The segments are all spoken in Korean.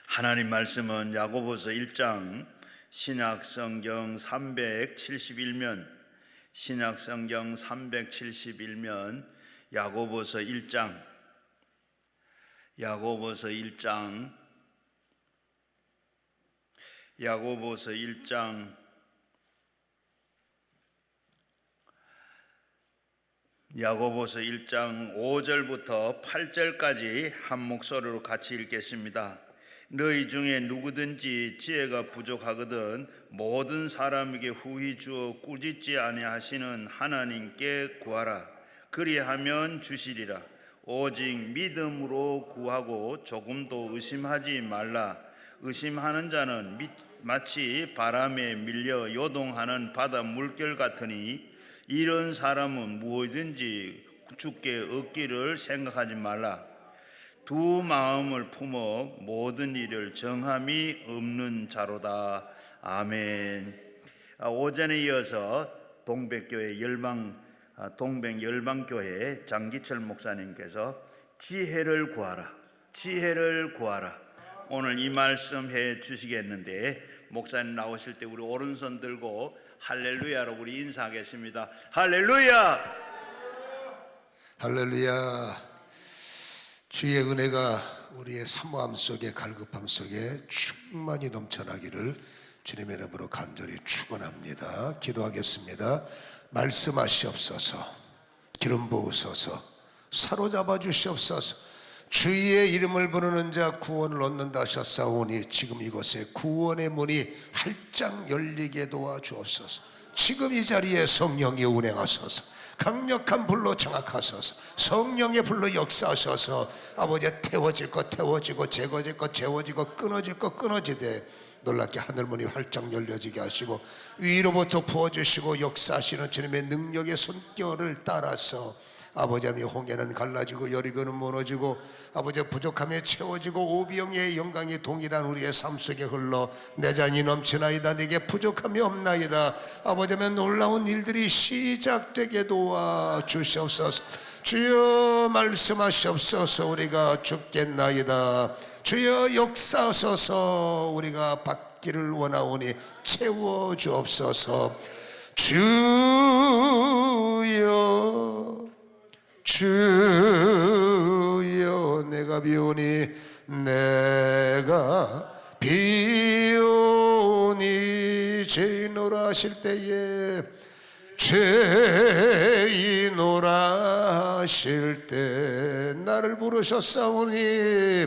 하나님 말씀은 야고보서 1장 신약성경 371면 신약성경 371면 야고보서 1장 5절부터 8절까지 한 목소리로 같이 읽겠습니다. 너희 중에 누구든지 지혜가 부족하거든 모든 사람에게 후히 주어 꾸짖지 아니하시는 하나님께 구하라. 그리하면 주시리라. 오직 믿음으로 구하고 조금도 의심하지 말라. 의심하는 자는 마치 바람에 밀려 요동하는 바다 물결 같으니 이런 사람은 무엇이든지 주께 얻기를 생각하지 말라. 두 마음을 품어 모든 일을 정함이 없는 자로다. 아멘. 오전에 이어서 동백교회 동백열방교회 장기철 목사님께서 지혜를 구하라, 지혜를 구하라, 오늘 이 말씀 해 주시겠는데, 목사님 나오실 때 우리 오른손 들고 할렐루야로 우리 인사하겠습니다. 할렐루야, 할렐루야. 주의 은혜가 우리의 사모함 속에, 갈급함 속에 충만히 넘쳐나기를 주님의 이름으로 간절히 축원합니다. 기도하겠습니다. 말씀하시옵소서, 기름 부으소서, 사로잡아 주시옵소서. 주의 이름을 부르는 자 구원을 얻는다 하셨사오니 지금 이곳에 구원의 문이 활짝 열리게 도와주옵소서. 지금 이 자리에 성령이 운행하소서. 강력한 불로 장악하소서. 성령의 불로 역사하셔서 아버지 태워질 것 태워지고 제거질 것 재워지고 끊어질 것 끊어지되 놀랍게 하늘문이 활짝 열려지게 하시고 위로부터 부어주시고 역사하시는 주님의 능력의 손길을 따라서 아버지 하나님, 홍해는 갈라지고 여리고는 무너지고 아버지 부족함에 채워지고 오비영의 영광이 동일한 우리의 삶 속에 흘러 내 잔이 넘치나이다. 내게 부족함이 없나이다. 아버지 하나님, 놀라운 일들이 시작되게 도와주시옵소서. 주여 말씀하시옵소서. 우리가 죽겠나이다. 주여 역사하소서. 우리가 받기를 원하오니 채워주옵소서. 주여 주여 내가 비오니 죄인오라 하실 때에 죄인오라 하실 때 나를 부르셨사오니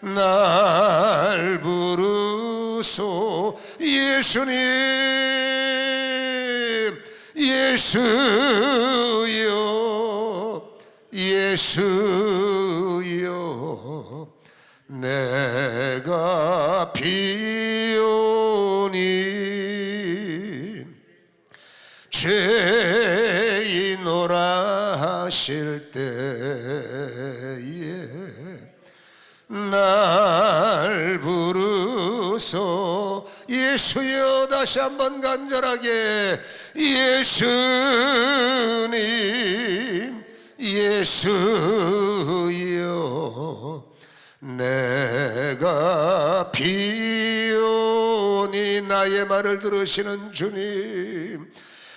날 부르소. 예수여 내가 비오니 죄인오라 하실 때에 날 부르소. 예수여, 다시 한번 간절하게 예수여 내가 비오니 나의 말을 들으시는 주님,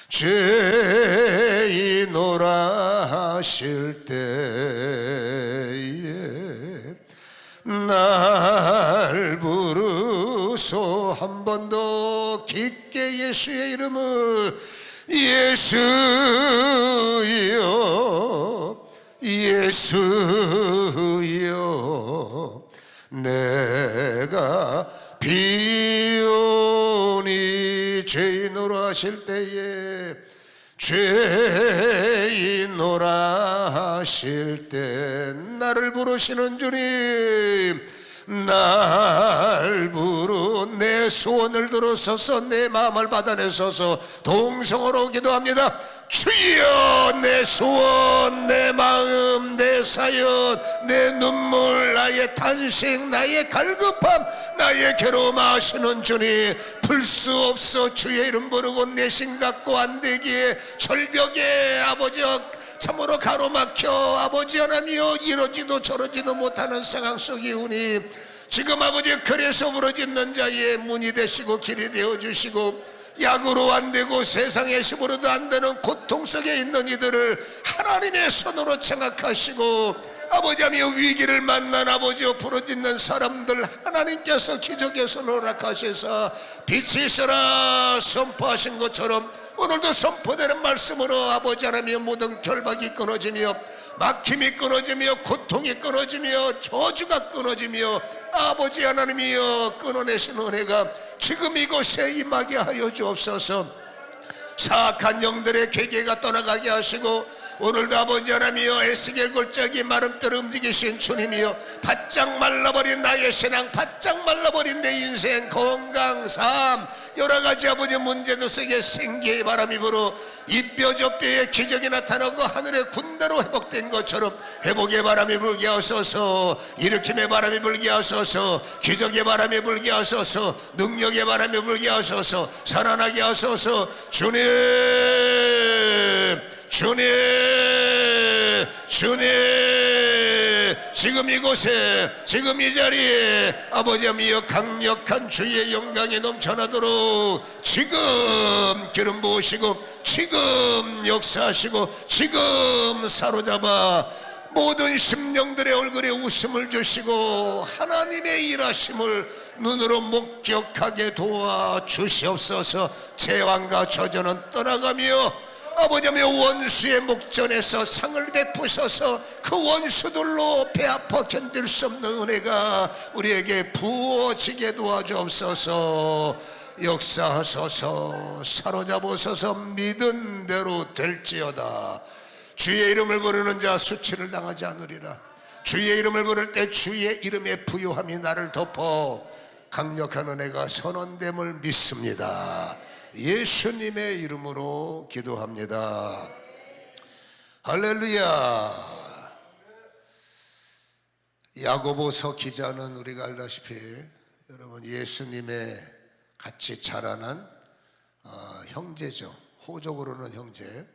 죄인오라 하실 때에 날 부르소. 한 번 더 깊게 예수의 이름을 예수여 내가 비오니 죄인오라 하실 때에 죄인오라 하실 때 나를 부르시는 주님, 날 부르 내 소원을 들으소서. 내 마음을 받아내소서. 동성으로 기도합니다. 주여, 내 소원, 내 마음, 내 사연, 내 눈물, 나의 탄식, 나의 갈급함, 나의 괴로움 아시는 주님, 풀 수 없어 주의 이름 부르고 내심 갖고 안 되기에 절벽에 아버지 참으로 가로막혀 아버지 하나님이여 이러지도 저러지도 못하는 상황 속에 오니 지금 아버지 그래서 부러짓는 자의 문이 되시고 길이 되어주시고 약으로 안 되고 세상의 힘으로도 안 되는 고통 속에 있는 이들을 하나님의 손으로 장악하시고 아버지 하며 위기를 만난 아버지 부러짓는 사람들 하나님께서 기적의 손을 허락하셔서 빛이 있어라 선포하신 것처럼 오늘도 선포되는 말씀으로 아버지 하나님의 모든 결박이 끊어지며 막힘이 끊어지며 고통이 끊어지며 저주가 끊어지며 아버지 하나님이여 끊어내신 은혜가 지금 이곳에 임하게 하여 주옵소서. 사악한 영들의 계계가 떠나가게 하시고 오늘도 아버지 하나님이여 에스겔 골짜기 마른 뼈를 움직이신 주님이여 바짝 말라버린 나의 신앙 바짝 말라버린 내 인생 건강 삶 여러가지 아버지 문제들 속에 생기의 바람이 불어 이 뼈 저 뼈에 기적이 나타나고 하늘의 군대로 회복된 것처럼 회복의 바람이 불게 하소서 일으킴의 바람이 불게 하소서 기적의 바람이 불게 하소서 능력의 바람이 불게 하소서 살아나게 하소서 주님 지금 이곳에 지금 이 자리에 아버지 하며 강력한 주의 영광이 넘쳐나도록 지금 기름 부으시고 지금 역사하시고 지금 사로잡아 모든 심령들의 얼굴에 웃음을 주시고 하나님의 일하심을 눈으로 목격하게 도와 주시옵소서. 재앙과 저주는 떠나가며 아버지며 원수의 목전에서 상을 베푸셔서 그 원수들로 배 아파 견딜 수 없는 은혜가 우리에게 부어지게 도와주옵소서. 역사하소서 사로잡으소서. 믿은 대로 될지어다. 주의 이름을 부르는 자 수치를 당하지 않으리라. 주의 이름을 부를 때 주의 이름의 부요함이 나를 덮어 강력한 은혜가 선언됨을 믿습니다. 예수님의 이름으로 기도합니다. 할렐루야. 야고보서 기자는 우리가 알다시피 여러분 예수님의 같이 자라난 형제죠. 호적으로는 형제.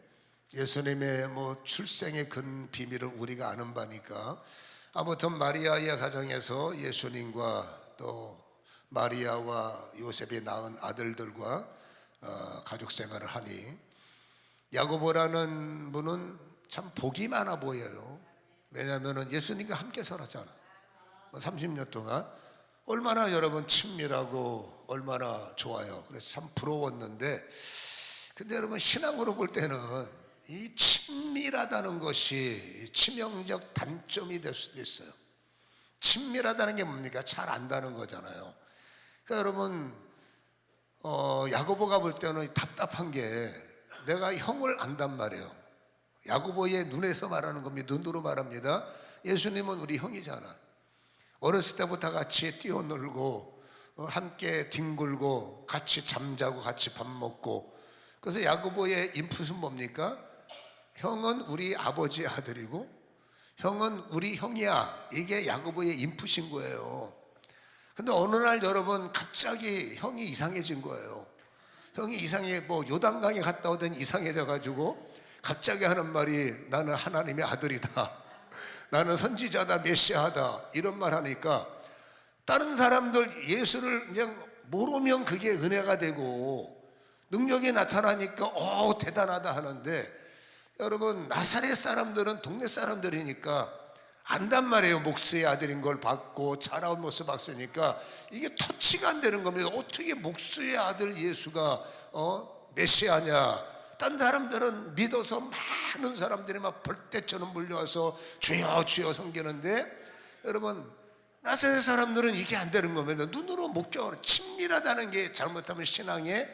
예수님의 출생의 근 비밀은 우리가 아는 바니까 아무튼 마리아의 가정에서 예수님과 또 마리아와 요셉이 낳은 아들들과 가족 생활을 하니 야고보라는 분은 참 복이 많아 보여요. 왜냐하면 예수님과 함께 살았잖아. 30년 동안 얼마나 여러분 친밀하고 얼마나 좋아요. 그래서 참 부러웠는데 근데 여러분 신앙으로 볼 때는 이 친밀하다는 것이 치명적 단점이 될 수도 있어요. 친밀하다는 게 뭡니까? 잘 안다는 거잖아요. 그러니까 여러분 야고보가 볼 때는 답답한 게 내가 형을 안단 말이에요. 야고보의 눈에서 말하는 겁니다. 눈으로 말합니다. 예수님은 우리 형이잖아. 어렸을 때부터 같이 뛰어놀고 함께 뒹굴고 같이 잠자고 같이 밥 먹고 그래서 야고보의 인풋은 뭡니까? 형은 우리 아버지의 아들이고 형은 우리 형이야. 이게 야고보의 인풋인 거예요. 근데 어느 날 여러분 갑자기 형이 이상해진 거예요. 형이 이상해 요단강에 갔다 오더니 이상해져 가지고 갑자기 하는 말이 나는 하나님의 아들이다. 나는 선지자다 메시아다. 이런 말 하니까 다른 사람들 예수를 그냥 모르면 그게 은혜가 되고 능력이 나타나니까 대단하다 하는데 여러분 나사렛 사람들은 동네 사람들이니까 안단 말이에요. 목수의 아들인 걸 봤고 자라온 모습 봤으니까 이게 터치가 안 되는 겁니다. 어떻게 목수의 아들 예수가 메시아냐. 딴 사람들은 믿어서 많은 사람들이 막 벌떼처럼 몰려와서 주여 주여 섬기는데 여러분 나사렛 사람들은 이게 안 되는 겁니다. 눈으로 목격으로 친밀하다는 게 잘못하면 신앙의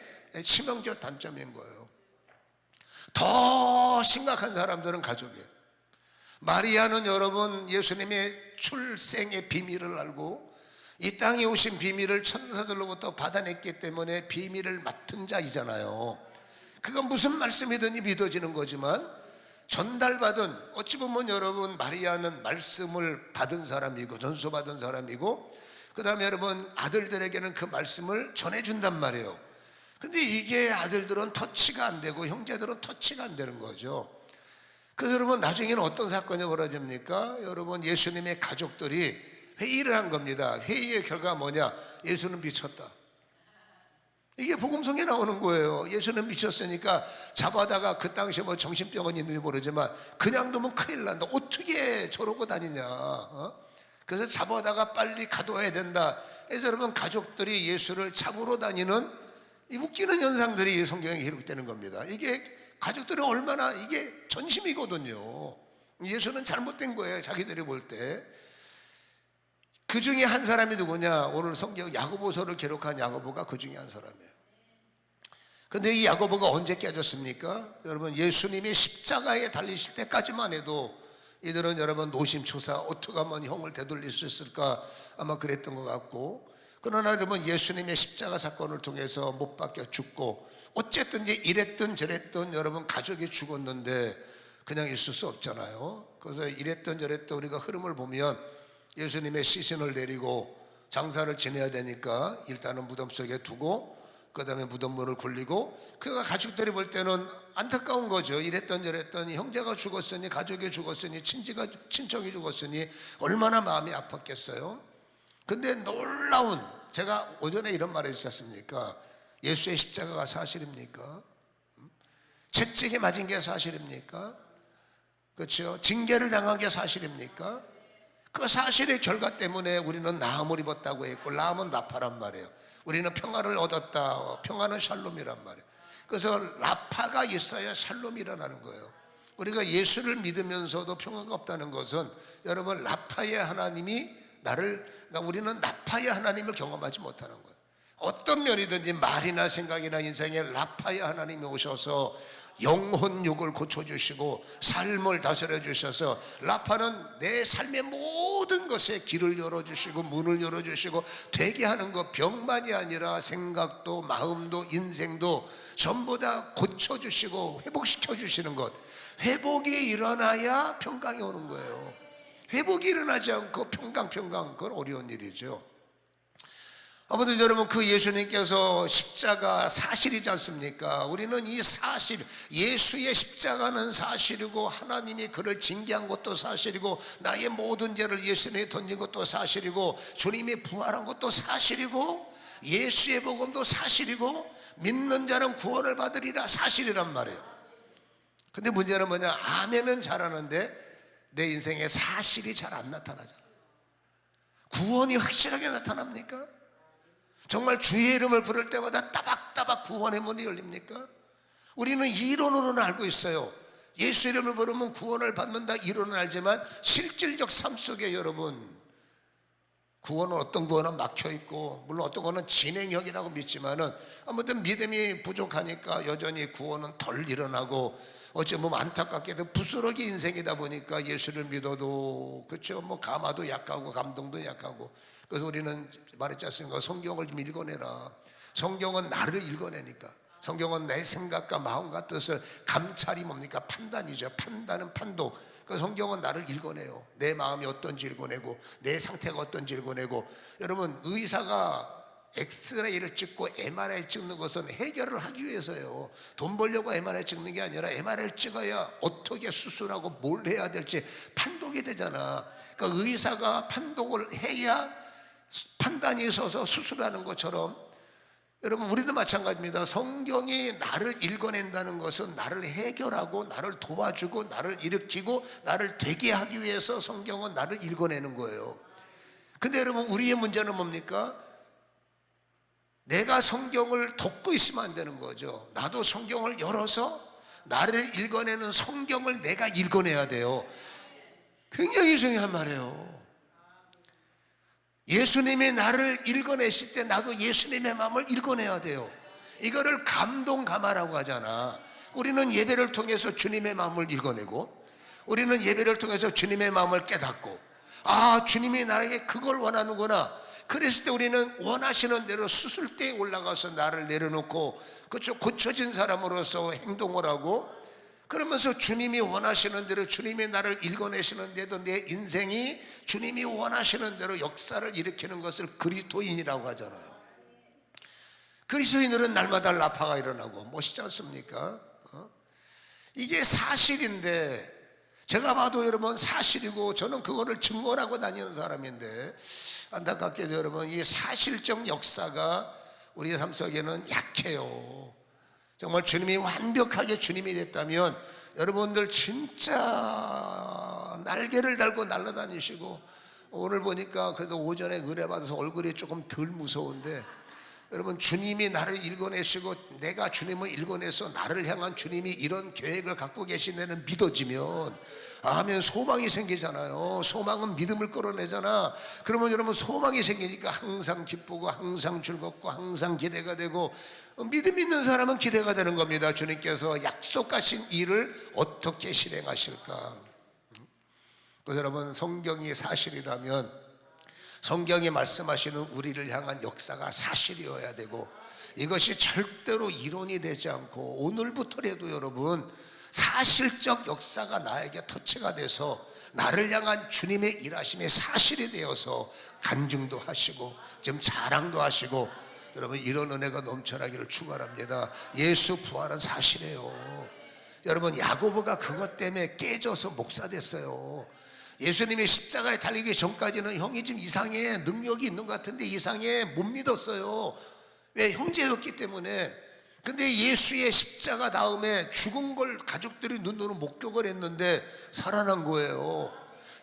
치명적 단점인 거예요. 더 심각한 사람들은 가족이에요. 마리아는 여러분 예수님의 출생의 비밀을 알고 이 땅에 오신 비밀을 천사들로부터 받아냈기 때문에 비밀을 맡은 자이잖아요. 그건 무슨 말씀이든지 믿어지는 거지만 전달받은 어찌 보면 여러분 마리아는 말씀을 받은 사람이고 전수받은 사람이고 그 다음에 여러분 아들들에게는 그 말씀을 전해준단 말이에요. 근데 이게 아들들은 터치가 안 되고 형제들은 터치가 안 되는 거죠. 그래서 여러분 나중에는 어떤 사건이 벌어집니까? 여러분 예수님의 가족들이 회의를 한 겁니다. 회의의 결과가 뭐냐? 예수는 미쳤다. 이게 복음성에 나오는 거예요. 예수는 미쳤으니까 잡아다가 그 당시에 뭐 정신병원 있는지 모르지만 그냥 두면 큰일 난다. 어떻게 저러고 다니냐. 그래서 잡아다가 빨리 가둬야 된다. 그래서 여러분 가족들이 예수를 잡으러 다니는 이 웃기는 현상들이 성경에 기록되는 겁니다. 이게 가족들이 얼마나 이게 전심이거든요. 예수는 잘못된 거예요. 자기들이 볼 때. 그 중에 한 사람이 누구냐? 오늘 성경 야고보서를 기록한 야고보가 그 중에 한 사람이에요. 근데 이 야고보가 언제 깨졌습니까? 여러분 예수님이 십자가에 달리실 때까지만 해도 이들은 여러분 노심초사 어떻게 하면 형을 되돌릴 수 있을까 아마 그랬던 것 같고, 그러나 여러분 예수님의 십자가 사건을 통해서 못 박혀 죽고 어쨌든 이제 이랬든 저랬든 여러분 가족이 죽었는데 그냥 있을 수 없잖아요. 그래서 이랬든 저랬든 우리가 흐름을 보면 예수님의 시신을 내리고 장사를 지내야 되니까 일단은 무덤 속에 두고 그 다음에 무덤문을 굴리고, 그가 가족들이 볼 때는 안타까운 거죠. 이랬던 저랬던 형제가 죽었으니 가족이 죽었으니 친척이 죽었으니 얼마나 마음이 아팠겠어요. 근데 놀라운, 제가 오전에 이런 말 해주셨습니까? 예수의 십자가가 사실입니까? 채찍에 맞은 게 사실입니까? 그렇죠? 징계를 당한 게 사실입니까? 그 사실의 결과 때문에 우리는 나음을 입었다고 했고, 나음은 나파란 말이에요. 우리는 평화를 얻었다. 평화는 샬롬이란 말이에요. 그래서 라파가 있어야 샬롬이 일어나는 거예요. 우리가 예수를 믿으면서도 평화가 없다는 것은 여러분 라파의 하나님이 우리는 라파의 하나님을 경험하지 못하는 거예요. 어떤 면이든지 말이나 생각이나 인생에 라파의 하나님이 오셔서 영혼육을 고쳐주시고 삶을 다스려 주셔서, 라파는 내 삶의 모든 것에 길을 열어주시고 문을 열어주시고 되게 하는 것, 병만이 아니라 생각도 마음도 인생도 전부 다 고쳐주시고 회복시켜 주시는 것. 회복이 일어나야 평강이 오는 거예요. 회복이 일어나지 않고 평강 그건 어려운 일이죠. 아무튼 여러분 그 예수님께서 십자가 사실이지 않습니까? 우리는 이 사실, 예수의 십자가는 사실이고 하나님이 그를 징계한 것도 사실이고 나의 모든 죄를 예수님이 던진 것도 사실이고 주님이 부활한 것도 사실이고 예수의 복음도 사실이고 믿는 자는 구원을 받으리라 사실이란 말이에요. 근데 문제는 뭐냐? 아멘은 잘하는데 내 인생에 사실이 잘 안 나타나잖아. 구원이 확실하게 나타납니까? 정말 주의 이름을 부를 때마다 따박따박 구원의 문이 열립니까? 우리는 이론으로는 알고 있어요. 예수 이름을 부르면 구원을 받는다 이론은 알지만 실질적 삶 속에 여러분 구원은 어떤 구원은 막혀있고 물론 어떤 거는 진행형이라고 믿지만은 아무튼 믿음이 부족하니까 여전히 구원은 덜 일어나고 어쩌면 안타깝게도 부스러기 인생이다 보니까 예수를 믿어도 그렇죠, 뭐 감화도 약하고 감동도 약하고. 그래서 우리는 말했지 않습니까? 성경을 좀 읽어내라. 성경은 나를 읽어내니까. 성경은 내 생각과 마음과 뜻을 감찰이 뭡니까? 판단이죠. 판단은 판독. 그 성경은 나를 읽어내요. 내 마음이 어떤지 읽어내고 내 상태가 어떤지 읽어내고. 여러분 의사가 엑스레이를 찍고 MRI 찍는 것은 해결을 하기 위해서요. 돈 벌려고 MRI 찍는 게 아니라 MRI를 찍어야 어떻게 수술하고 뭘 해야 될지 판독이 되잖아. 그러니까 의사가 판독을 해야 판단이 있어서 수술하는 것처럼 여러분 우리도 마찬가지입니다. 성경이 나를 읽어낸다는 것은 나를 해결하고 나를 도와주고 나를 일으키고 나를 되게 하기 위해서 성경은 나를 읽어내는 거예요. 근데 여러분 우리의 문제는 뭡니까? 내가 성경을 덮고 있으면 안 되는 거죠. 나도 성경을 열어서 나를 읽어내는 성경을 내가 읽어내야 돼요. 굉장히 중요한 말이에요. 예수님이 나를 읽어내실 때 나도 예수님의 마음을 읽어내야 돼요. 이거를 감동감화라고 하잖아. 우리는 예배를 통해서 주님의 마음을 읽어내고 우리는 예배를 통해서 주님의 마음을 깨닫고 아 주님이 나에게 그걸 원하는구나. 그랬을 때 우리는 원하시는 대로 수술대에 올라가서 나를 내려놓고 그쵸 고쳐진 사람으로서 행동을 하고 그러면서 주님이 원하시는 대로 주님이 나를 읽어내시는데도 내 인생이 주님이 원하시는 대로 역사를 일으키는 것을 그리스도인이라고 하잖아요. 그리스도인들은 날마다 라파가 일어나고 멋있지 않습니까? 이게 사실인데 제가 봐도 여러분 사실이고 저는 그거를 증언하고 다니는 사람인데, 안타깝게도 여러분 이 사실적 역사가 우리 삶 속에는 약해요. 정말 주님이 완벽하게 주님이 됐다면 여러분들 진짜 날개를 달고 날아다니시고, 오늘 보니까 그래도 오전에 은혜 받아서 얼굴이 조금 덜 무서운데, 여러분 주님이 나를 읽어내시고 내가 주님을 읽어내서 나를 향한 주님이 이런 계획을 갖고 계시다는 믿어지면 아멘, 소망이 생기잖아요. 소망은 믿음을 끌어내잖아. 그러면 여러분 소망이 생기니까 항상 기쁘고 항상 즐겁고 항상 기대가 되고, 믿음 있는 사람은 기대가 되는 겁니다. 주님께서 약속하신 일을 어떻게 실행하실까. 그래서 여러분 성경이 사실이라면 성경이 말씀하시는 우리를 향한 역사가 사실이어야 되고, 이것이 절대로 이론이 되지 않고 오늘부터라도 여러분 사실적 역사가 나에게 터치가 돼서 나를 향한 주님의 일하심이 사실이 되어서 간증도 하시고 좀 자랑도 하시고, 여러분 이런 은혜가 넘쳐나기를 축원합니다. 예수 부활은 사실이에요. 여러분 야고보가 그것 때문에 깨져서 목사 됐어요. 예수님이 십자가에 달리기 전까지는 형이 좀 이상해, 능력이 있는 것 같은데 이상해, 못 믿었어요. 왜? 형제였기 때문에. 근데 예수의 십자가 다음에 죽은 걸 가족들이 눈으로 목격을 했는데 살아난 거예요.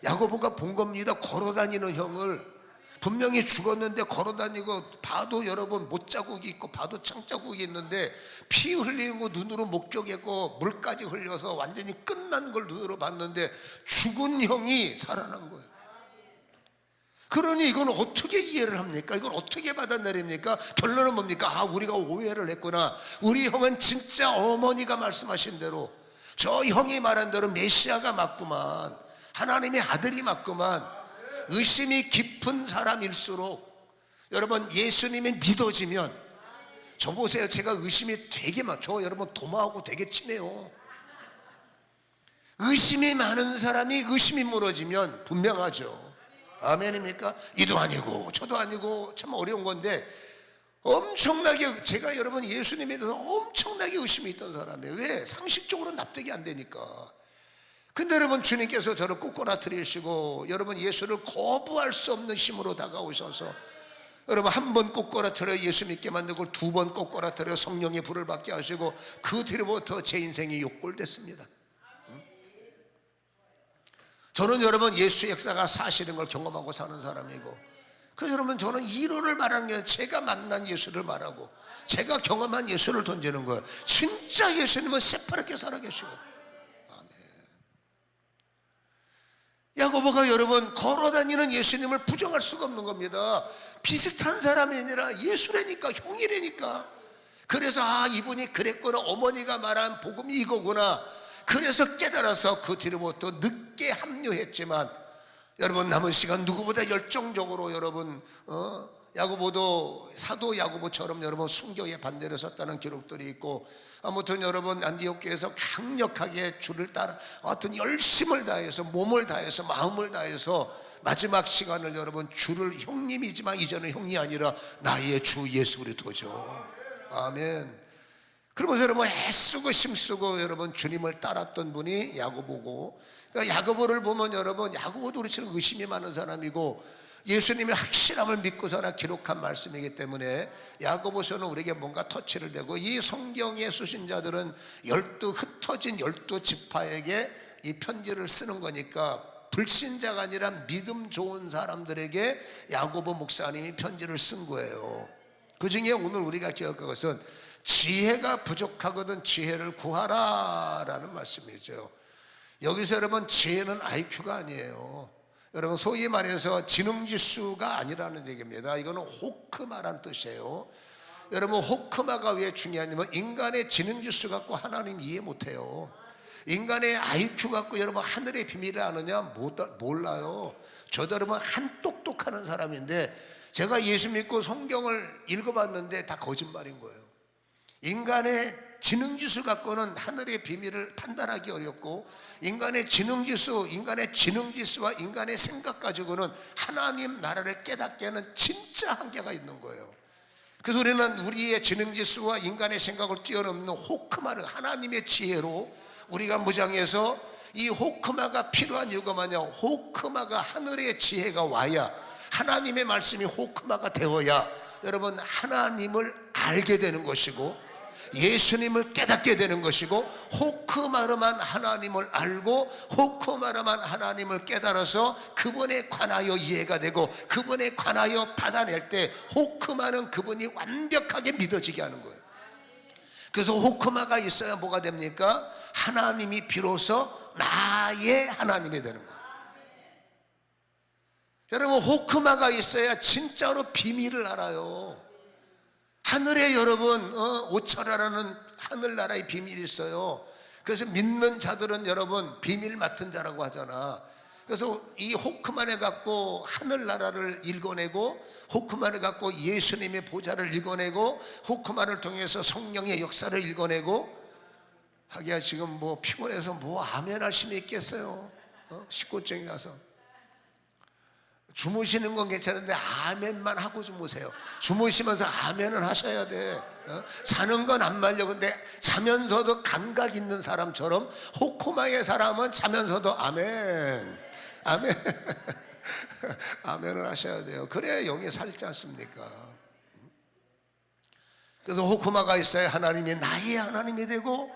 야고보가 본 겁니다. 걸어다니는 형을. 분명히 죽었는데 걸어다니고 봐도 여러분 못자국이 있고 봐도 창자국이 있는데 피 흘리는 거 눈으로 목격했고 물까지 흘려서 완전히 끝난 걸 눈으로 봤는데 죽은 형이 살아난 거예요. 그러니 이건 어떻게 이해를 합니까? 이걸 어떻게 받아내립니까? 결론은 뭡니까? 아, 우리가 오해를 했구나. 우리 형은 진짜 어머니가 말씀하신 대로, 저 형이 말한 대로 메시아가 맞구만, 하나님의 아들이 맞구만. 의심이 깊은 사람일수록 여러분 예수님이 믿어지면, 저 보세요, 제가 의심이 되게 많죠. 여러분 도마하고 되게 친해요. 의심이 많은 사람이 의심이 무너지면 분명하죠. 아멘입니까? 이도 아니고 저도 아니고 참 어려운 건데, 엄청나게 제가 여러분 예수님에 대해서 엄청나게 의심이 있던 사람이에요. 왜? 상식적으로 납득이 안 되니까. 근데 여러분 주님께서 저를 꿇고나뜨리시고 여러분 예수를 거부할 수 없는 힘으로 다가오셔서 여러분 한 번 꿇고나뜨려 예수 믿게 만들고 두 번 꿇고나뜨려 성령의 불을 받게 하시고, 그 뒤로부터 제 인생이 욕골됐습니다. 저는 여러분 예수의 역사가 사실인 걸 경험하고 사는 사람이고, 그래서 여러분 저는 이론을 말하는 게 아니라 제가 만난 예수를 말하고 제가 경험한 예수를 던지는 거예요. 진짜 예수님은 새파랗게 살아계시거든요. 야고보가 여러분 걸어다니는 예수님을 부정할 수가 없는 겁니다. 비슷한 사람이 아니라 예수라니까, 형이라니까. 그래서 아, 이분이 그랬구나, 어머니가 말한 복음이 이거구나. 그래서 깨달아서 그 뒤로부터 늦게 합류했지만 여러분 남은 시간 누구보다 열정적으로 여러분 야고보도 사도 야고보처럼 여러분 순교에 반대를 섰다는 기록들이 있고, 아무튼 여러분 안디옥교에서 강력하게 주를 따라 하여튼 열심을 다해서 몸을 다해서 마음을 다해서 마지막 시간을 여러분 주를, 형님이지만 이제는 형이 아니라 나의 주 예수 그리스도죠. 아멘. 그러면서 여러분 애쓰고 힘쓰고 여러분 주님을 따랐던 분이 야고보고, 그러니까 야고보를 보면 여러분 야고보도 우리처럼 의심이 많은 사람이고 예수님의 확실함을 믿고서나 기록한 말씀이기 때문에 야고보서는 우리에게 뭔가 터치를 되고, 이 성경의 수신자들은 흩어진 12지파에게 이 편지를 쓰는 거니까 불신자가 아니라 믿음 좋은 사람들에게 야고보 목사님이 편지를 쓴 거예요. 그 중에 오늘 우리가 기억할 것은 지혜가 부족하거든 지혜를 구하라 라는 말씀이죠. 여기서 여러분 지혜는 IQ가 아니에요. 여러분 소위 말해서 지능지수가 아니라는 얘기입니다. 이거는 호크마란 뜻이에요. 여러분 호크마가 왜 중요하냐면 인간의 지능지수 갖고 하나님 이해 못해요. 인간의 IQ 갖고 여러분 하늘의 비밀을 아느냐? 몰라요. 저도 여러분 한 똑똑하는 사람인데 제가 예수 믿고 성경을 읽어봤는데 다 거짓말인 거예요. 인간의 지능지수 갖고는 하늘의 비밀을 판단하기 어렵고, 인간의 지능지수와 인간의 생각 가지고는 하나님 나라를 깨닫게 하는 진짜 한계가 있는 거예요. 그래서 우리는 우리의 지능지수와 인간의 생각을 뛰어넘는 호크마를 하나님의 지혜로 우리가 무장해서 이 호크마가 필요한 이유가 뭐냐? 호크마가 하늘의 지혜가 와야, 하나님의 말씀이 호크마가 되어야 여러분 하나님을 알게 되는 것이고 예수님을 깨닫게 되는 것이고, 호크마로만 하나님을 알고 호크마로만 하나님을 깨달아서 그분에 관하여 이해가 되고 그분에 관하여 받아낼 때 호크마는 그분이 완벽하게 믿어지게 하는 거예요. 그래서 호크마가 있어야 뭐가 됩니까? 하나님이 비로소 나의 하나님이 되는 거예요. 여러분, 호크마가 있어야 진짜로 비밀을 알아요. 하늘에 여러분 오철하라는 하늘나라의 비밀이 있어요. 그래서 믿는 자들은 여러분 비밀 맡은 자라고 하잖아. 그래서 이 호크만을 갖고 하늘나라를 읽어내고, 호크만을 갖고 예수님의 보좌를 읽어내고, 호크만을 통해서 성령의 역사를 읽어내고, 하기야 지금 뭐 피곤해서 뭐 아멘 할 힘이 있겠어요? 식곤증이 나서. 주무시는 건 괜찮은데 아멘만 하고 주무세요. 주무시면서 아멘은 하셔야 돼. 자는 건 안 말려. 근데 자면서도 감각 있는 사람처럼, 호크마의 사람은 자면서도 아멘 아멘 아멘을 하셔야 돼요. 그래야 영이 살지 않습니까? 그래서 호크마가 있어야 하나님이 나의 하나님이 되고,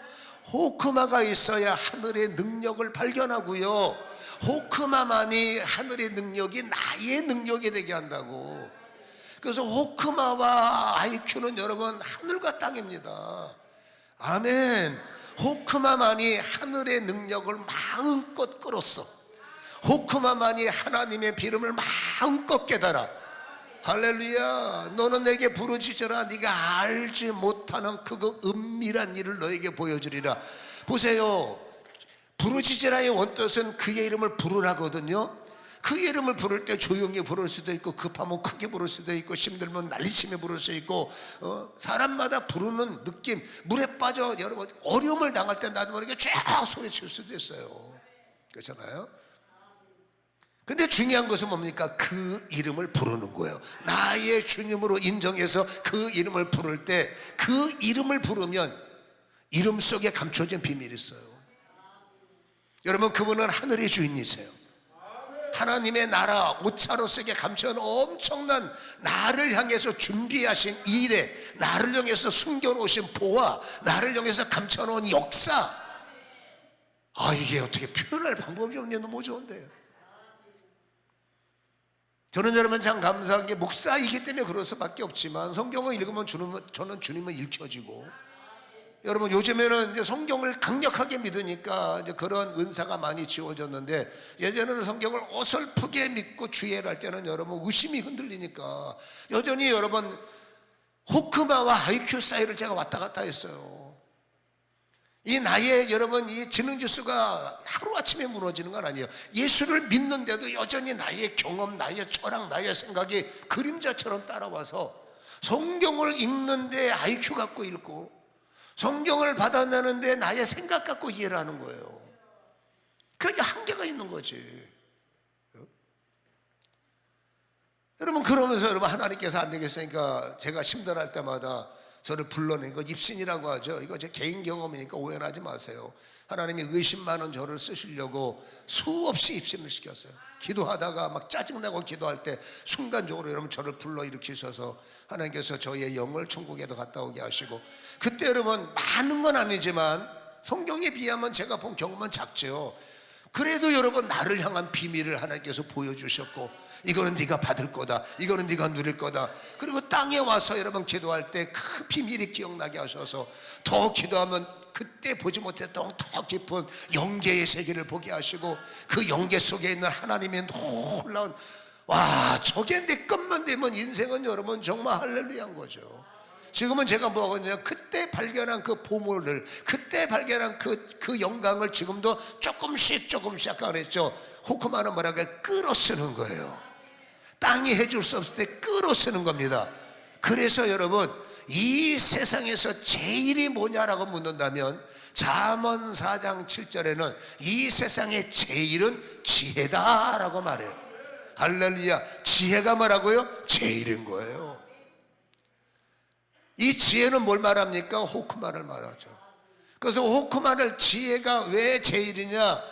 호크마가 있어야 하늘의 능력을 발견하고요, 호크마만이 하늘의 능력이 나의 능력이 되게 한다고. 그래서 호크마와 IQ는 여러분 하늘과 땅입니다. 아멘. 호크마만이 하늘의 능력을 마음껏 끌었어. 호크마만이 하나님의 비름을 마음껏 깨달아. 할렐루야. 너는 내게 부르짖으라. 네가 알지 못하는 그 은밀한 일을 너에게 보여주리라. 보세요, 부르짖으라의 원뜻은 그의 이름을 부르라거든요. 그의 이름을 부를 때 조용히 부를 수도 있고, 급하면 크게 부를 수도 있고, 힘들면 난리치며 부를 수 있고, 사람마다 부르는 느낌. 물에 빠져 여러분 어려움을 당할 때 나도 모르게 쫙 소리칠 수도 있어요. 그렇잖아요. 근데 중요한 것은 뭡니까? 그 이름을 부르는 거예요. 나의 주님으로 인정해서 그 이름을 부를 때, 그 이름을 부르면 이름 속에 감춰진 비밀이 있어요. 여러분, 그분은 하늘의 주인이세요. 하나님의 나라 오차로 속에 감춰놓은 엄청난 나를 향해서 준비하신 일에, 나를 향해서 숨겨놓으신 보화, 나를 향해서 감춰놓은 역사. 이게 어떻게 표현할 방법이 없네. 너무 좋은데. 저는 여러분 참 감사한 게, 목사이기 때문에 그럴 수밖에 없지만 성경을 읽으면 저는 주님을 읽혀지고, 여러분 요즘에는 이제 성경을 강력하게 믿으니까 이제 그런 은사가 많이 지워졌는데, 예전에는 성경을 어설프게 믿고 주의를 할 때는 여러분 의심이 흔들리니까 여전히 여러분 호크마와 IQ 사이를 제가 왔다 갔다 했어요. 이 나의 여러분 이 지능 지수가 하루아침에 무너지는 건 아니에요. 예수를 믿는데도 여전히 나의 경험, 나의 철학, 나의 생각이 그림자처럼 따라와서, 성경을 읽는데 IQ 갖고 읽고, 성경을 받아내는데 나의 생각 갖고 이해를 하는 거예요. 그게 한계가 있는 거지. 여러분, 그러면서 여러분 하나님께서 안 되겠으니까 제가 힘들할 때마다 저를 불러낸 거 입신이라고 하죠. 이거 제 개인 경험이니까 오해하지 마세요. 하나님이 의심 많은 저를 쓰시려고 수없이 입신을 시켰어요. 기도하다가 막 짜증나고 기도할 때 순간적으로 여러분 저를 불러일으키셔서 하나님께서 저의 영을 천국에도 갔다 오게 하시고, 그때 여러분 많은 건 아니지만 성경에 비하면 제가 본 경험은 작죠. 그래도 여러분 나를 향한 비밀을 하나님께서 보여주셨고, 이거는 네가 받을 거다, 이거는 네가 누릴 거다. 그리고 땅에 와서 여러분 기도할 때 그 비밀이 기억나게 하셔서 더 기도하면 그때 보지 못했던 더 깊은 영계의 세계를 보게 하시고, 그 영계 속에 있는 하나님의 놀라운, 와, 저게 내 것만 되면 인생은 여러분 정말 할렐루야인 거죠. 지금은 제가 뭐 하거든요, 그때 발견한 그 보물을, 그때 발견한 그 영광을 지금도 조금씩 아까 그랬죠. 호크마는 뭐라고 해요? 끌어쓰는 거예요. 땅이 해줄 수 없을 때 끌어쓰는 겁니다. 그래서 여러분 이 세상에서 제일이 뭐냐라고 묻는다면 잠언 4장 7절에는 이 세상의 제일은 지혜다라고 말해요. 할렐루야. 지혜가 뭐라고요? 제일인 거예요. 이 지혜는 뭘 말합니까? 호크마를 말하죠. 그래서 호크마를, 지혜가 왜 제일이냐?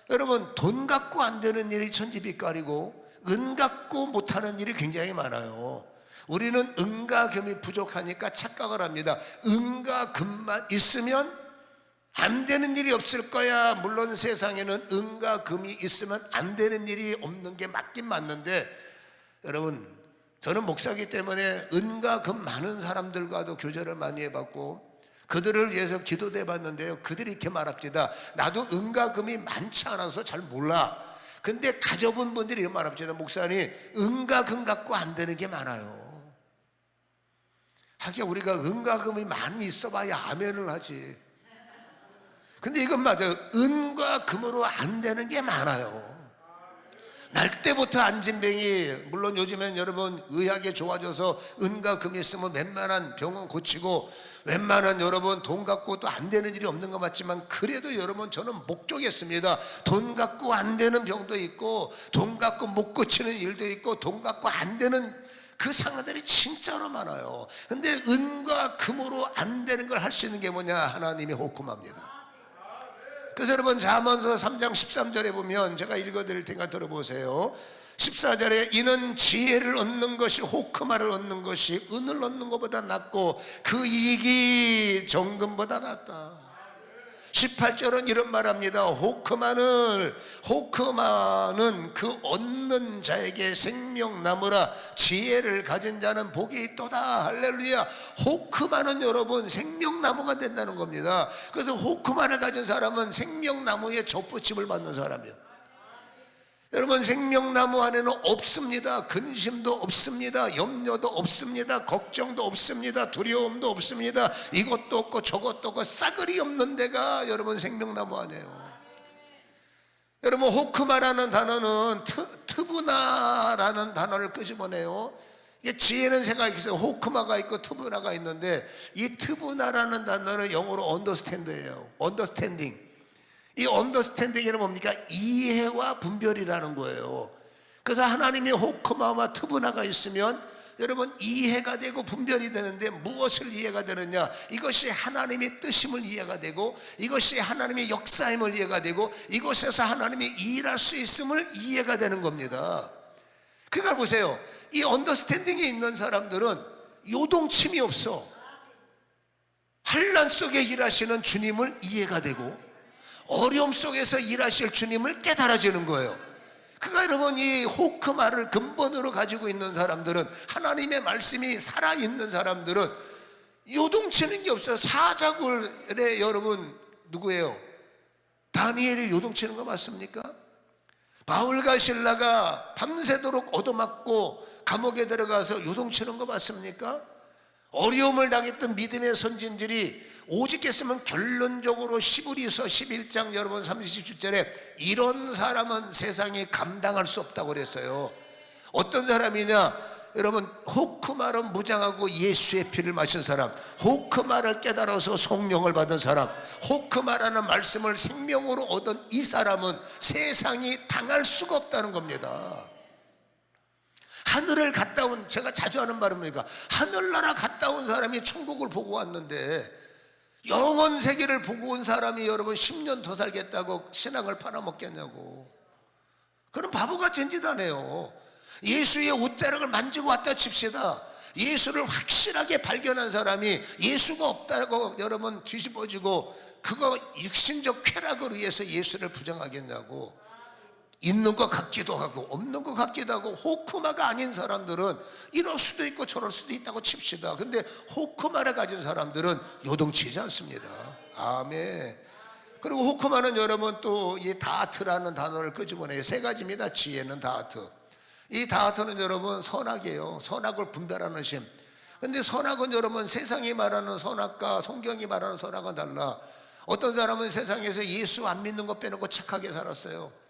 여러분, 돈 갖고 안 되는 일이 천지빛깔이고 은 갖고 못하는 일이 굉장히 많아요. 우리는 은과 금이 부족하니까 착각을 합니다. 은과 금만 있으면 안 되는 일이 없을 거야. 물론 세상에는 은과 금이 있으면 안 되는 일이 없는 게 맞긴 맞는데, 여러분, 저는 목사이기 때문에 은과 금 많은 사람들과도 교제를 많이 해봤고 그들을 위해서 기도도 해봤는데요, 그들이 이렇게 말합니다. 나도 은과 금이 많지 않아서 잘 몰라. 근데 가져본 분들이 이런 말합니다. 목사님, 은과 금 갖고 안 되는 게 많아요. 하긴 우리가 은과 금이 많이 있어봐야 아멘을 하지. 근데 이건 맞아요. 은과 금으로 안 되는 게 많아요. 날 때부터 안진뱅이, 물론 요즘엔 여러분 의학이 좋아져서 은과 금이 있으면 웬만한 병은 고치고 웬만한 여러분 돈 갖고 또 안 되는 일이 없는 것 맞지만, 그래도 여러분 저는 목격했습니다. 돈 갖고 안 되는 병도 있고 돈 갖고 못 고치는 일도 있고 돈 갖고 안 되는 그 상황들이 진짜로 많아요. 근데 은과 금으로 안 되는 걸 할 수 있는 게 뭐냐? 하나님이 호kum합니다. 그래서 여러분 잠언서 3장 13절에 보면, 제가 읽어드릴 테니까 들어보세요. 14절에 이는 지혜를 얻는 것이 호크마를 얻는 것이 은을 얻는 것보다 낫고 그 이익이 정금보다 낫다. 18절은 이런 말합니다. 호크마는 그 얻는 자에게 생명나무라. 지혜를 가진 자는 복이 있도다. 할렐루야. 호크마는 여러분 생명나무가 된다는 겁니다. 그래서 호크마를 가진 사람은 생명나무의 젖붙임을 받는 사람이에요. 여러분, 생명나무 안에는 없습니다. 근심도 없습니다. 염려도 없습니다. 걱정도 없습니다. 두려움도 없습니다. 이것도 없고 저것도 없고 싸그리 없는 데가 여러분 생명나무 안에요. 여러분, 호크마라는 단어는 트브나라는 단어를 끄집어내요. 이게 지혜는 생각이 있어요. 호크마가 있고 트브나가 있는데, 이 트브나라는 단어는 영어로 언더스탠드예요. 언더스탠딩. 이 언더스탠딩이는 뭡니까? 이해와 분별이라는 거예요. 그래서 하나님의 호크마와 트브나가 있으면 여러분 이해가 되고 분별이 되는데, 무엇을 이해가 되느냐? 이것이 하나님의 뜻임을 이해가 되고, 이것이 하나님의 역사임을 이해가 되고, 이곳에서 하나님이 일할 수 있음을 이해가 되는 겁니다. 그러니까 보세요. 이 언더스탠딩이 있는 사람들은 요동침이 없어. 환난 속에 일하시는 주님을 이해가 되고 어려움 속에서 일하실 주님을 깨달아지는 거예요. 그가 여러분 이 호크마를 근본으로 가지고 있는 사람들은, 하나님의 말씀이 살아있는 사람들은 요동치는 게 없어요. 사자굴에 여러분 누구예요? 다니엘이 요동치는 거 맞습니까? 바울과 실라가 밤새도록 얻어맞고 감옥에 들어가서 요동치는 거 맞습니까? 어려움을 당했던 믿음의 선진들이 오직했으면 결론적으로 시브리서 11장 여러분 37절에 이런 사람은 세상에 감당할 수 없다고 그랬어요. 어떤 사람이냐? 여러분, 호크마를 무장하고 예수의 피를 마신 사람, 호크마를 깨달아서 성령을 받은 사람, 호크마라는 말씀을 생명으로 얻은 이 사람은 세상이 당할 수가 없다는 겁니다. 하늘을 갔다 온, 제가 자주 하는 말은 뭡니까? 하늘나라 갔다 온 사람이 천국을 보고 왔는데, 영원 세계를 보고 온 사람이 여러분 10년 더 살겠다고 신앙을 팔아먹겠냐고. 그럼 바보같은 짓 하네요. 예수의 옷자락을 만지고 왔다 칩시다. 예수를 확실하게 발견한 사람이 예수가 없다고 여러분 뒤집어지고 그거 육신적 쾌락을 위해서 예수를 부정하겠냐고. 있는 것 같기도 하고 없는 것 같기도 하고. 호크마가 아닌 사람들은 이럴 수도 있고 저럴 수도 있다고 칩시다. 근데 호크마를 가진 사람들은 요동치지 않습니다. 아멘. 그리고 호크마는 여러분 또 이 다하트라는 단어를 끄집어내요. 세 가지입니다. 지혜는 다하트. 이 다하트는 여러분 선악이에요. 선악을 분별하는 심. 근데 선악은 여러분 세상이 말하는 선악과 성경이 말하는 선악은 달라. 어떤 사람은 세상에서 예수 안 믿는 것 빼놓고 착하게 살았어요.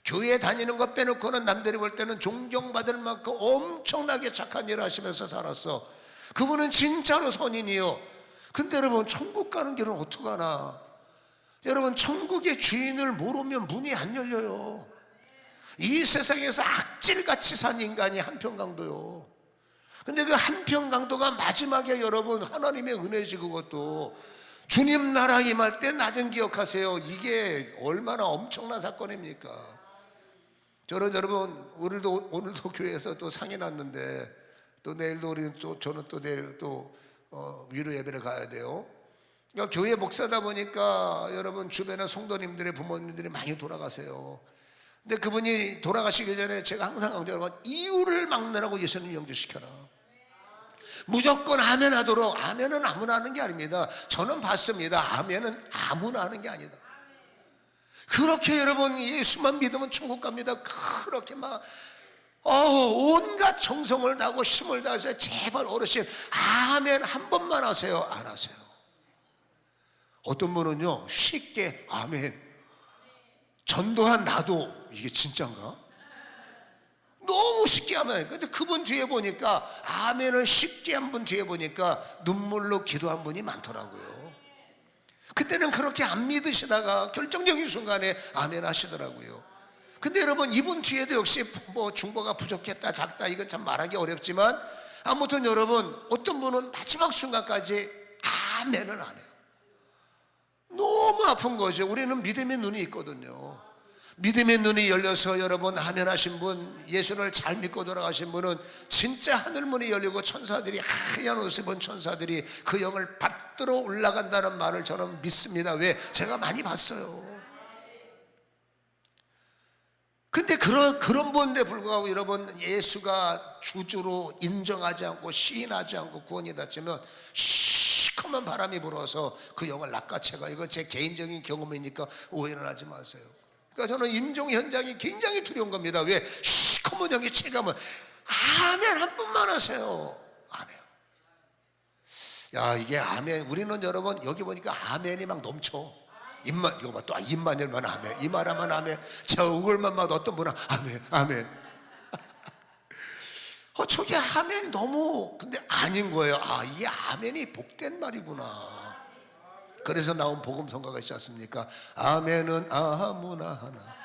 교회 다니는 것 빼놓고는 남들이 볼 때는 존경받을 만큼 엄청나게 착한 일을 하시면서 살았어. 그분은 진짜로 선인이요. 근데 여러분 천국 가는 길은 어떡하나? 여러분 천국의 주인을 모르면 문이 안 열려요. 이 세상에서 악질같이 산 인간이 한평강도요. 근데 그 한평강도가 마지막에 여러분 하나님의 은혜지. 그것도 주님 나라 임할 때 낮은 기억하세요. 이게 얼마나 엄청난 사건입니까? 저는 여러분 오늘도 교회에서 또 상이 났는데 또 내일도 저는 또 내일 또 위로 예배를 가야 돼요. 그러니까 교회 목사다 보니까 여러분 주변에 성도님들의 부모님들이 많이 돌아가세요. 근데 그분이 돌아가시기 전에 제가 항상 강조하는 건 이유를 막느라고 예수님 영접시켜라. 무조건 아멘 하도록. 아멘은 아무나 하는 게 아닙니다. 저는 봤습니다. 아멘은 아무나 하는 게 아니다. 그렇게 여러분 예수만 믿으면 천국 갑니다. 그렇게 막 온갖 정성을 다하고 힘을 다해서 제발 어르신 아멘 한 번만 하세요. 안 하세요. 어떤 분은요 쉽게 아멘. 전도한 나도 이게 진짠가? 너무 쉽게 하면. 근데 그분 뒤에 보니까 아멘을 쉽게 한 분 뒤에 보니까 눈물로 기도한 분이 많더라고요. 그때는 그렇게 안 믿으시다가 결정적인 순간에 아멘 하시더라고요. 근데 여러분 이분 뒤에도 역시 뭐 중보가 부족했다 작다 이건 참 말하기 어렵지만 아무튼 여러분 어떤 분은 마지막 순간까지 아멘을 안 해요. 너무 아픈 거죠. 우리는 믿음의 눈이 있거든요. 믿음의 눈이 열려서 여러분 아멘 하신 분, 예수를 잘 믿고 돌아가신 분은 진짜 하늘문이 열리고 천사들이 하얀 옷을 입은 천사들이 그 영을 받들어 올라간다는 말을 저는 믿습니다. 왜? 제가 많이 봤어요. 근데 그런 분인데 불구하고 여러분 예수가 주주로 인정하지 않고 시인하지 않고 구원이 닿지면 시커먼 바람이 불어서 그 영을 낚아채가. 이건 제 개인적인 경험이니까 오해는 하지 마세요. 그러니까 저는 임종 현장이 굉장히 두려운 겁니다. 왜? 시커먼 영이 체감은 아멘 한 번만 하세요. 안 해요. 야 이게 아멘. 우리는 여러분 여기 보니까 아멘이 막 넘쳐. 입만 이거 봐 또 입만 열면 아멘. 이 말하면 아멘. 저 얼굴만 봐도 어떤 분은 아멘 아멘. 저게 아멘 너무 근데 아닌 거예요. 이게 아멘이 복된 말이구나. 그래서 나온 복음 성가가 있지 않습니까? 아멘은 아무나 하나.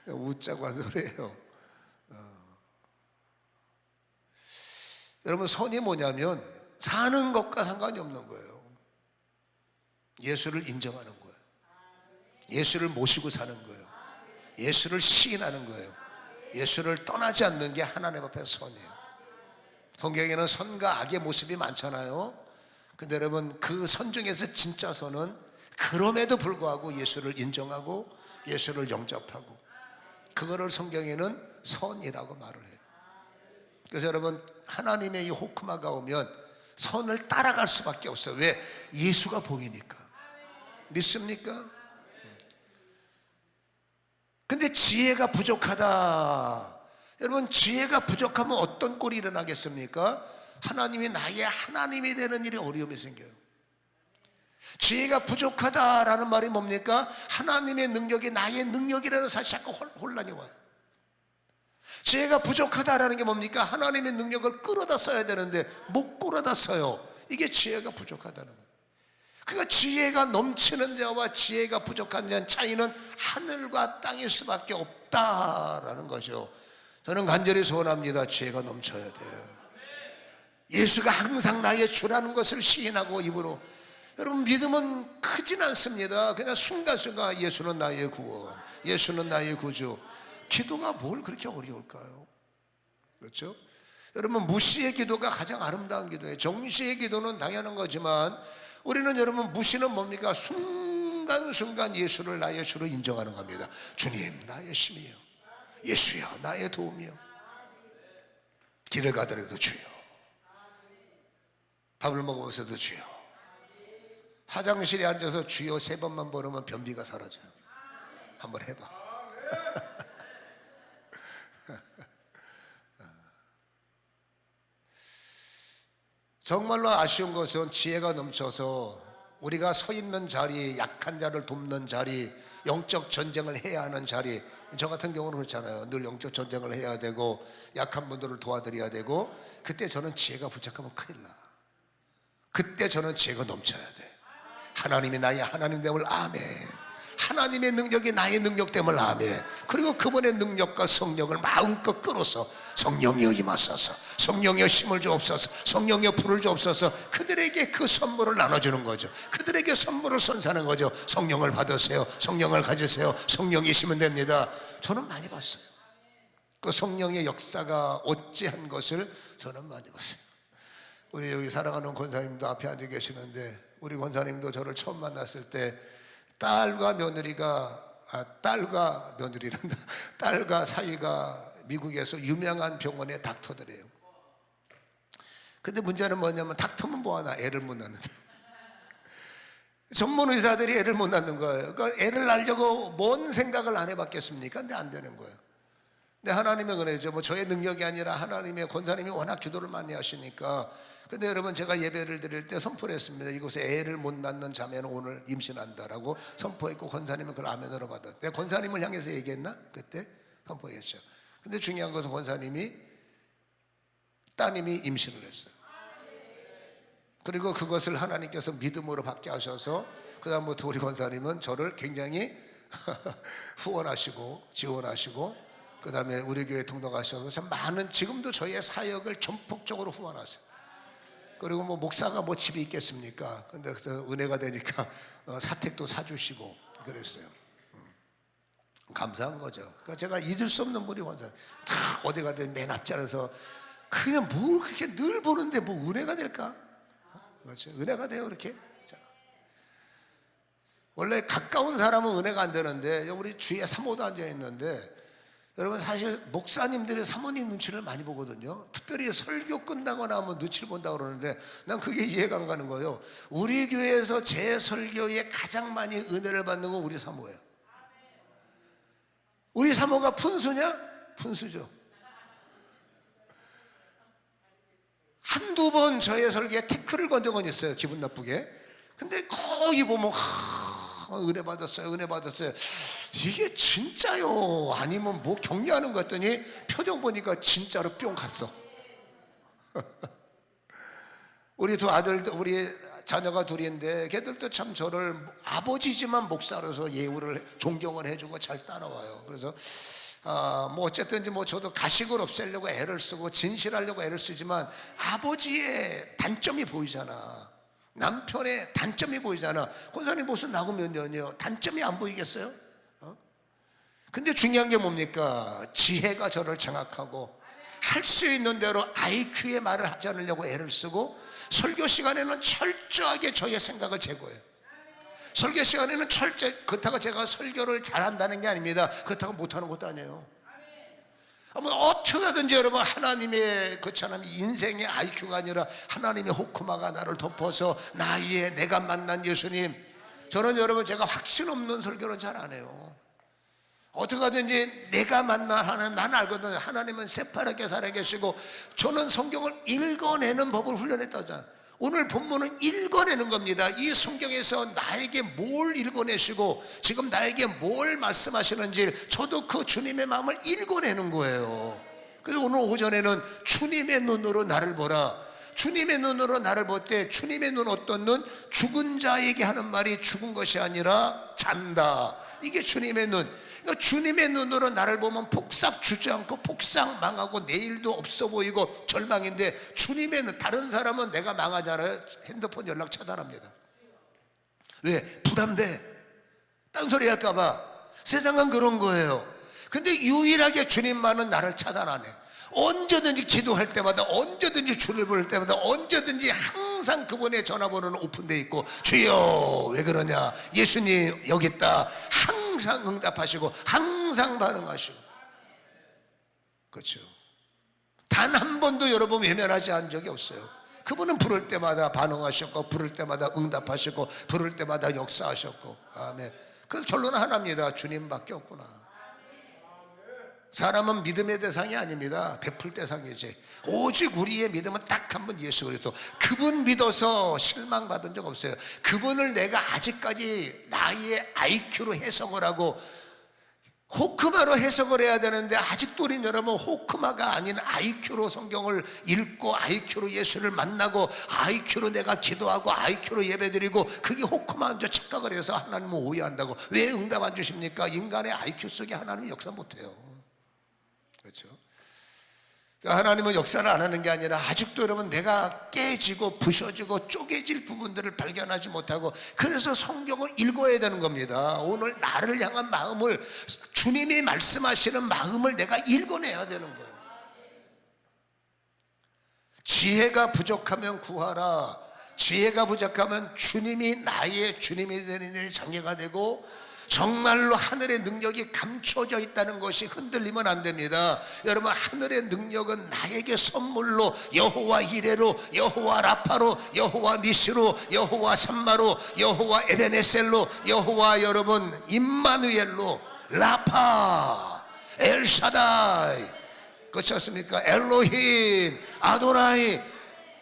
웃자고 한 소리예요. 여러분 선이 뭐냐면 사는 것과 상관이 없는 거예요. 예수를 인정하는 거예요. 예수를 모시고 사는 거예요. 예수를 시인하는 거예요. 예수를 떠나지 않는 게 하나님 앞에 선이에요. 성경에는 선과 악의 모습이 많잖아요. 근데 여러분 그 선 중에서 진짜 선은 그럼에도 불구하고 예수를 인정하고 예수를 영접하고 그거를 성경에는 선이라고 말을 해요. 그래서 여러분 하나님의 이 호크마가 오면 선을 따라갈 수밖에 없어요. 왜? 예수가 보이니까. 믿습니까? 근데 지혜가 부족하다. 여러분 지혜가 부족하면 어떤 꼴이 일어나겠습니까? 하나님이 나의 하나님이 되는 일이 어려움이 생겨요. 지혜가 부족하다라는 말이 뭡니까? 하나님의 능력이 나의 능력이라는 사실 자꾸 혼란이 와요. 지혜가 부족하다라는 게 뭡니까? 하나님의 능력을 끌어다 써야 되는데 못 끌어다 써요. 이게 지혜가 부족하다는 거예요. 그러니까 지혜가 넘치는 자와 지혜가 부족한 자의 차이는 하늘과 땅일 수밖에 없다라는 거죠. 저는 간절히 소원합니다. 지혜가 넘쳐야 돼요. 예수가 항상 나의 주라는 것을 시인하고 입으로. 여러분 믿음은 크진 않습니다. 그냥 순간순간 예수는 나의 구원, 예수는 나의 구주. 기도가 뭘 그렇게 어려울까요? 그렇죠? 여러분 무시의 기도가 가장 아름다운 기도예요. 정시의 기도는 당연한 거지만 우리는 여러분 무시는 뭡니까? 순간순간 예수를 나의 주로 인정하는 겁니다. 주님 나의 힘이요, 예수여 나의 도움이요. 길을 가더라도 주여, 밥을 먹으면서도 주여, 화장실에 앉아서 주여 3번만 부르면 변비가 사라져요. 한번 해봐. 정말로 아쉬운 것은 지혜가 넘쳐서 우리가 서 있는 자리, 약한 자를 돕는 자리, 영적 전쟁을 해야 하는 자리. 저 같은 경우는 그렇잖아요. 늘 영적 전쟁을 해야 되고 약한 분들을 도와드려야 되고. 그때 저는 지혜가 부족하면 큰일 나. 그때 저는 지혜가 넘쳐야 돼. 하나님이 나의 하나님됨을 아멘. 하나님의 능력이 나의 능력됨을 아멘. 그리고 그분의 능력과 성령을 마음껏 끌어서 성령이 임하소서, 성령의 힘을 주옵소서, 성령의 불을 주옵소서. 그들에게 그 선물을 나눠주는 거죠. 그들에게 선물을 선사하는 거죠. 성령을 받으세요, 성령을 가지세요, 성령이시면 됩니다. 저는 많이 봤어요. 그 성령의 역사가 어찌한 것을 저는 많이 봤어요. 우리 여기 사랑하는 권사님도 앞에 앉아 계시는데, 우리 권사님도 저를 처음 만났을 때 딸과 사위가 미국에서 유명한 병원의 닥터들이에요. 근데 문제는 뭐냐면 닥터면 뭐하나, 애를 못 낳는다. 전문 의사들이 애를 못 낳는 거예요. 그러니까 애를 낳으려고 뭔 생각을 안 해봤겠습니까? 근데 안 되는 거예요. 근데 하나님의 은혜죠. 뭐 저의 능력이 아니라 하나님의, 권사님이 워낙 기도를 많이 하시니까. 근데 여러분, 제가 예배를 드릴 때 선포를 했습니다. 이곳에 애를 못 낳는 자매는 오늘 임신한다라고 선포했고, 권사님은 그걸 아멘으로 받았어요. 내가 권사님을 향해서 얘기했나? 그때 선포했죠. 근데 중요한 것은 권사님이, 따님이 임신을 했어요. 그리고 그것을 하나님께서 믿음으로 받게 하셔서 그 다음부터 우리 권사님은 저를 굉장히 후원하시고 지원하시고, 그 다음에 우리 교회 등록하셔서 참 많은, 지금도 저희의 사역을 전폭적으로 후원하세요. 그리고 뭐 목사가 뭐 집이 있겠습니까? 근데 그래서 은혜가 되니까 사택도 사주시고 그랬어요. 감사한 거죠. 그러니까 제가 잊을 수 없는 분이 권사님. 다 어디 가든 맨 앞자리에서 그냥 뭘 그렇게 늘 보는데 뭐 은혜가 될까? 그렇죠. 은혜가 돼요, 이렇게. 자. 원래 가까운 사람은 은혜가 안 되는데, 우리 주위에 사모도 앉아 있는데, 여러분 사실 목사님들이 사모님 눈치를 많이 보거든요. 특별히 설교 끝나거나 하면 눈치를 본다고 그러는데, 난 그게 이해가 안 가는 거예요. 우리 교회에서 제 설교에 가장 많이 은혜를 받는 건 우리 사모예요. 우리 사모가 푼수냐? 푼수죠. 한두 번 저의 설교에 태클을 건 적은 있어요, 기분 나쁘게. 근데 거기 보면 은혜 받았어요, 은혜 받았어요. 이게 진짜요? 아니면 뭐 격려하는 거 같더니 표정 보니까 진짜로 뿅 갔어. 우리 두 아들, 우리 자녀가 둘인데 걔들도 참 저를 아버지지만 목사로서 예우를, 존경을 해주고 잘 따라와요. 그래서 뭐 어쨌든지 뭐 저도 가식을 없애려고 애를 쓰고 진실하려고 애를 쓰지만 아버지의 단점이 보이잖아. 남편의 단점이 보이잖아. 권사님 무슨 나고 몇 년이요? 단점이 안 보이겠어요? 근데 중요한 게 뭡니까? 지혜가 저를 장악하고 할 수 있는 대로 IQ의 말을 하지 않으려고 애를 쓰고, 설교 시간에는 철저하게 저의 생각을 제거해요. 설교 시간에는 그렇다고 제가 설교를 잘한다는 게 아닙니다. 그렇다고 못하는 것도 아니에요. 뭐 어떻게 하든지 여러분, 하나님의 그처럼 인생의 IQ가 아니라 하나님의 호크마가 나를 덮어서 나이에 내가 만난 예수님. 저는 여러분, 제가 확신 없는 설교는 잘 안 해요. 어떻게 하든지 내가 만나는, 난 알거든요. 하나님은 새파랗게 살아계시고, 저는 성경을 읽어내는 법을 훈련했다잖아요. 오늘 본문은 읽어내는 겁니다. 이 성경에서 나에게 뭘 읽어내시고 지금 나에게 뭘 말씀하시는지 저도 그 주님의 마음을 읽어내는 거예요. 그래서 오늘 오전에는 주님의 눈으로 나를 보라. 주님의 눈으로 나를 볼 때, 주님의 눈, 어떤 눈? 죽은 자에게 하는 말이 죽은 것이 아니라 잔다. 이게 주님의 눈. 그러니까 주님의 눈으로 나를 보면 폭삭 주저앉고 폭삭 망하고 내일도 없어 보이고 절망인데, 주님의 눈, 다른 사람은 내가 망하잖아요. 핸드폰 연락 차단합니다. 왜? 부담돼. 딴소리 할까봐. 세상은 그런 거예요. 근데 유일하게 주님만은 나를 차단하네. 언제든지 기도할 때마다, 언제든지 주를 부를 때마다, 언제든지 항상 그분의 전화번호는 오픈되어 있고, 주여 왜 그러냐, 예수님 여기 있다, 항상 응답하시고 항상 반응하시고. 그렇죠. 단 한 번도 여러분 외면하지 않은 적이 없어요. 그분은 부를 때마다 반응하셨고, 부를 때마다 응답하셨고, 부를 때마다 역사하셨고. 아멘. 그래서 결론은 하나입니다. 주님밖에 없구나. 사람은 믿음의 대상이 아닙니다. 베풀 대상이지. 오직 우리의 믿음은 딱 한 분, 예수 그리스도. 그분 믿어서 실망받은 적 없어요. 그분을 내가 아직까지 나의 IQ로 해석을 하고 호크마로 해석을 해야 되는데, 아직도 우린 여러분 호크마가 아닌 IQ로 성경을 읽고, IQ로 예수를 만나고, IQ로 내가 기도하고, IQ로 예배드리고, 그게 호크마인 줄 착각을 해서 하나님은 오해한다고. 왜 응답 안 주십니까? 인간의 IQ 속에 하나님은 역사 못해요. 그렇죠. 그러니까 하나님은 역사를 안 하는 게 아니라 아직도 여러분 내가 깨지고 부셔지고 쪼개질 부분들을 발견하지 못하고, 그래서 성경을 읽어야 되는 겁니다. 오늘 나를 향한 마음을, 주님이 말씀하시는 마음을 내가 읽어내야 되는 거예요. 지혜가 부족하면 구하라. 지혜가 부족하면 주님이 나의 주님이 되는 일이 장애가 되고, 정말로 하늘의 능력이 감춰져 있다는 것이 흔들리면 안 됩니다. 여러분, 하늘의 능력은 나에게 선물로 여호와 이레로, 여호와 라파로, 여호와 니시로, 여호와 삼마로, 여호와 에베네셀로, 여호와 여러분 임마누엘로, 라파, 엘샤다이, 그렇지 않습니까? 엘로힘, 아도나이,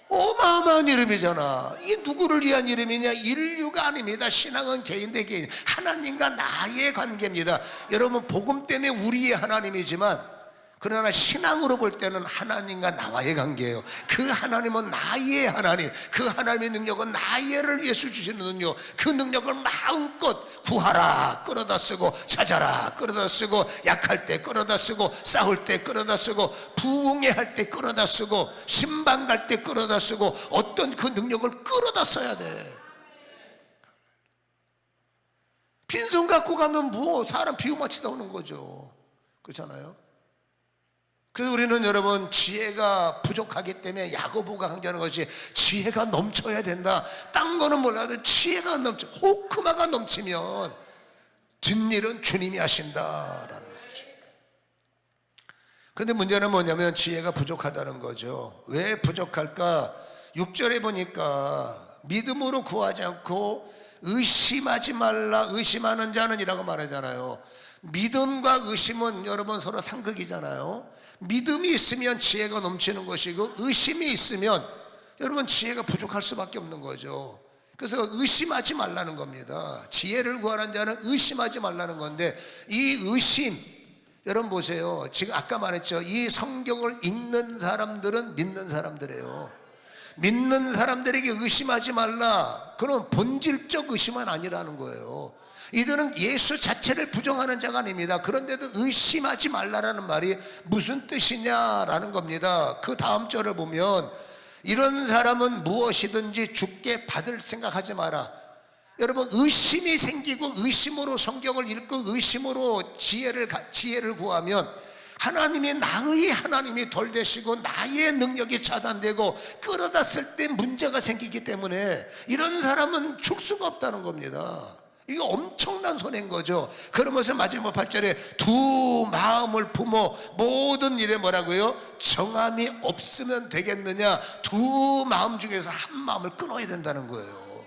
어마어마한 이름이잖아. 이게 누구를 위한 이름이냐? 인류가 아닙니다. 신앙은 개인 대 개인, 하나님과 나의 관계입니다. 여러분, 복음 때문에 우리의 하나님이지만, 그러나 신앙으로 볼 때는 하나님과 나와의 관계예요. 그 하나님은 나의 하나님, 그 하나님의 능력은 나를 위해서 주시는 능력, 그 능력을 마음껏 구하라 끌어다 쓰고, 찾아라 끌어다 쓰고, 약할 때 끌어다 쓰고, 싸울 때 끌어다 쓰고, 부흥회 할 때 끌어다 쓰고, 신방 갈 때 끌어다 쓰고, 어떤 그 능력을 끌어다 써야 돼. 빈손 갖고 가면 뭐 사람 비유마치다 오는 거죠. 그렇잖아요. 그래서 우리는 여러분, 지혜가 부족하기 때문에 야고보가 강조하는 것이 지혜가 넘쳐야 된다. 딴 거는 몰라도 지혜가 넘쳐, 호크마가 넘치면 뒷일은 주님이 하신다라는 거죠. 그런데 문제는 뭐냐면 지혜가 부족하다는 거죠. 왜 부족할까? 6절에 보니까 믿음으로 구하지 않고 의심하지 말라, 의심하는 자는 이라고 말하잖아요. 믿음과 의심은 여러분 서로 상극이잖아요. 믿음이 있으면 지혜가 넘치는 것이고, 의심이 있으면 여러분 지혜가 부족할 수밖에 없는 거죠. 그래서 의심하지 말라는 겁니다. 지혜를 구하는 자는 의심하지 말라는 건데, 이 의심, 여러분 보세요. 지금 아까 말했죠. 이 성경을 읽는 사람들은 믿는 사람들이에요. 믿는 사람들에게 의심하지 말라, 그럼 본질적 의심은 아니라는 거예요. 이들은 예수 자체를 부정하는 자가 아닙니다. 그런데도 의심하지 말라라는 말이 무슨 뜻이냐라는 겁니다. 그 다음 절을 보면, 이런 사람은 무엇이든지 주께 받을 생각하지 마라. 여러분, 의심이 생기고 의심으로 성경을 읽고 의심으로 지혜를 구하면 하나님이 나의 하나님이 덜 되시고 나의 능력이 차단되고 끌어다 쓸 때 문제가 생기기 때문에 이런 사람은 줄 수가 없다는 겁니다. 이거 엄청난 손해인 거죠. 그러면서 마지막 8절에 두 마음을 품어 모든 일에 뭐라고요? 정함이 없으면 되겠느냐. 두 마음 중에서 한 마음을 끊어야 된다는 거예요.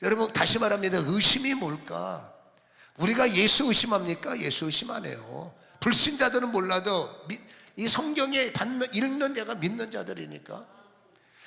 여러분, 다시 말합니다. 의심이 뭘까? 우리가 예수 의심합니까? 예수 의심 안 해요. 불신자들은 몰라도 이 성경에 읽는 자가 믿는 자들이니까.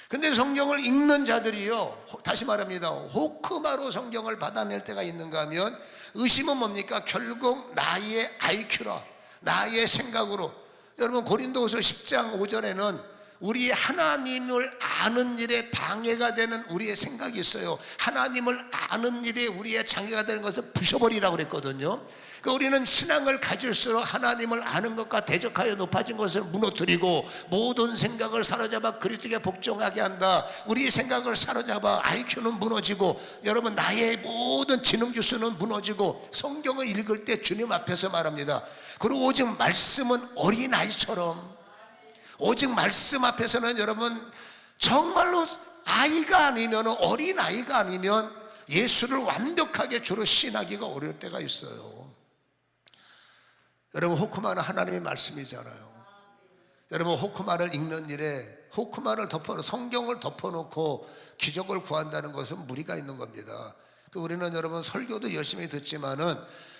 근데 성경을 읽는 자들이요, 다시 말합니다, 호크마로 성경을 받아낼 때가 있는가 하면, 의심은 뭡니까? 결국 나의 IQ로, 나의 생각으로. 여러분, 고린도후서 10장 5절에는 우리 하나님을 아는 일에 방해가 되는 우리의 생각이 있어요. 하나님을 아는 일에 우리의 장애가 되는 것을 부셔버리라고 그랬거든요. 그러니까 우리는 신앙을 가질수록 하나님을 아는 것과 대적하여 높아진 것을 무너뜨리고, 모든 생각을 사로잡아 그리스도께 복종하게 한다. 우리의 생각을 사로잡아 IQ는 무너지고, 여러분 나의 모든 지능 지수는 무너지고, 성경을 읽을 때 주님 앞에서 말합니다. 그리고 오직 말씀은 어린아이처럼, 오직 말씀 앞에서는 여러분 정말로 아이가 아니면, 어린아이가 아니면 예수를 완벽하게 주로 신하기가 어려울 때가 있어요. 여러분, 호크마는 하나님의 말씀이잖아요. 여러분, 호크마를 읽는 일에 호크마를 성경을 덮어놓고 기적을 구한다는 것은 무리가 있는 겁니다. 우리는 여러분 설교도 열심히 듣지만은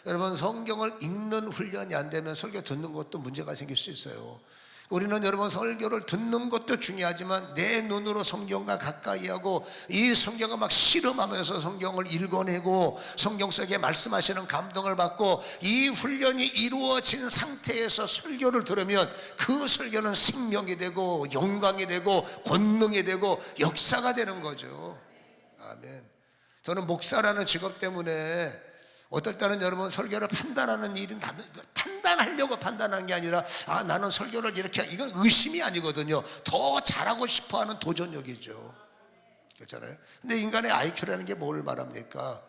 여러분 성경을 읽는 훈련이 안 되면 설교 듣는 것도 문제가 생길 수 있어요. 우리는 여러분 설교를 듣는 것도 중요하지만 내 눈으로 성경과 가까이 하고 이 성경을 막 실험하면서 성경을 읽어내고 성경 속에 말씀하시는 감동을 받고 이 훈련이 이루어진 상태에서 설교를 들으면 그 설교는 생명이 되고 영광이 되고 권능이 되고 역사가 되는 거죠. 아멘. 저는 목사라는 직업 때문에 어떨 때는 여러분 설교를 판단하는 일이 판단하려고 판단하는 게 아니라 나는 설교를 이렇게 이건 의심이 아니거든요. 더 잘하고 싶어하는 도전력이죠. 그렇잖아요. 근데 인간의 IQ라는 게 뭘 말합니까?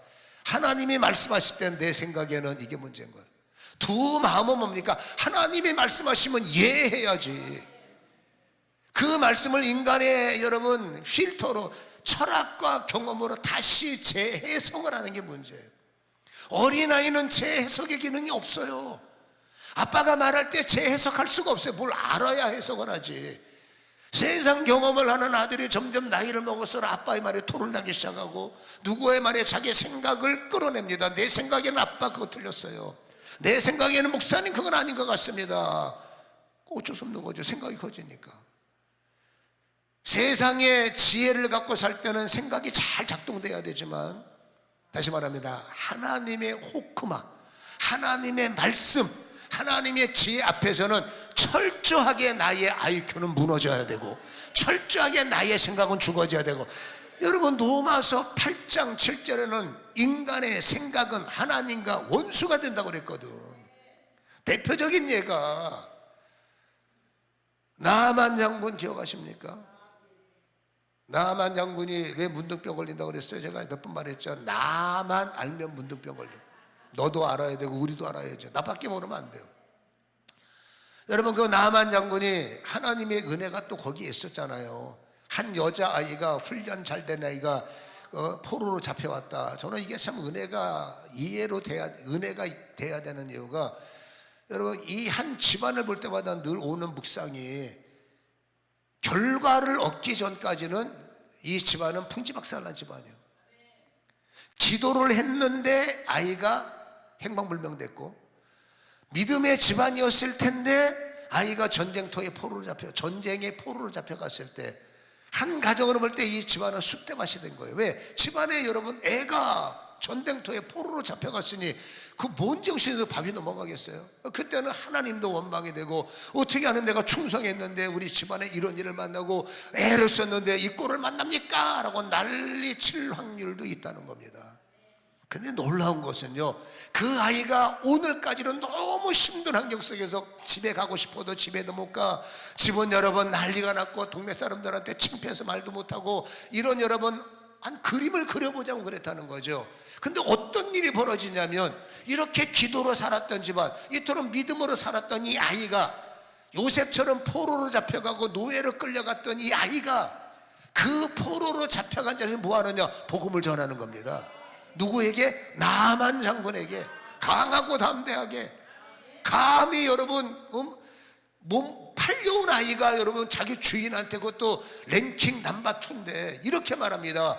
하나님이 말씀하실 때 내 생각에는 이게 문제인 거예요. 두 마음은 뭡니까? 하나님이 말씀하시면 예해야지. 그 말씀을 인간의 여러분 필터로 철학과 경험으로 다시 재해석을 하는 게 문제예요. 어린아이는 재해석의 기능이 없어요. 아빠가 말할 때 재해석할 수가 없어요. 뭘 알아야 해석을 하지. 세상 경험을 하는 아들이 점점 나이를 먹을수록 아빠의 말에 토를 나기 시작하고 누구의 말에 자기 생각을 끌어냅니다. 내 생각에는 아빠 그거 틀렸어요. 내 생각에는 목사님 그건 아닌 것 같습니다. 어쩔 수 없는 거죠. 생각이 커지니까. 세상의 지혜를 갖고 살 때는 생각이 잘 작동돼야 되지만, 다시 말합니다, 하나님의 호크마, 하나님의 말씀, 하나님의 지혜 앞에서는 철저하게 나의 IQ는 무너져야 되고 철저하게 나의 생각은 죽어져야 되고. 여러분 로마서 8장 7절에는 인간의 생각은 하나님과 원수가 된다고 그랬거든. 대표적인 예가 나만 장군 기억하십니까? 나만 장군이 왜 문둥병 걸린다고 그랬어요? 제가 몇 번 말했죠. 나만 알면 문둥병 걸려. 너도 알아야 되고 우리도 알아야죠. 나밖에 모르면 안 돼요. 여러분 그 나만 장군이 하나님의 은혜가 또 거기에 있었잖아요. 한 여자아이가 훈련 잘 된 아이가 포로로 잡혀왔다. 저는 이게 참 은혜가 돼야 되는 이유가, 여러분 이 한 집안을 볼 때마다 늘 오는 묵상이, 결과를 얻기 전까지는 이 집안은 풍지박살난 집안이에요. 기도를 했는데 아이가 행방불명됐고, 믿음의 집안이었을 텐데 아이가 전쟁의 포로로 잡혀갔을 때 한 가정으로 볼 때 이 집안은 쑥대밭이 된 거예요. 왜? 집안에 여러분 애가 전쟁터에 포로로 잡혀갔으니 그 뭔 정신에서 밥이 넘어가겠어요? 그때는 하나님도 원망이 되고, 어떻게 하는 내가 충성했는데 우리 집안에 이런 일을 만나고 애를 썼는데 이 꼴을 만납니까? 라고 난리칠 확률도 있다는 겁니다. 근데 놀라운 것은요, 그 아이가 오늘까지는 너무 힘든 환경 속에서 집에 가고 싶어도 집에도 못 가, 집은 여러 번 난리가 났고 동네 사람들한테 창피해서 말도 못하고, 이런 여러 번 한 그림을 그려보자고 그랬다는 거죠. 근데 어떤 일이 벌어지냐면, 이렇게 기도로 살았던 집안, 이토록 믿음으로 살았던 이 아이가 요셉처럼 포로로 잡혀가고 노예로 끌려갔던 이 아이가 그 포로로 잡혀간 자에서 뭐 하느냐? 복음을 전하는 겁니다. 누구에게? 나만 장군에게. 강하고 담대하게. 감히 여러분 몸 팔려온 아이가 여러분 자기 주인한테, 그것도 랭킹 넘버2인데 이렇게 말합니다.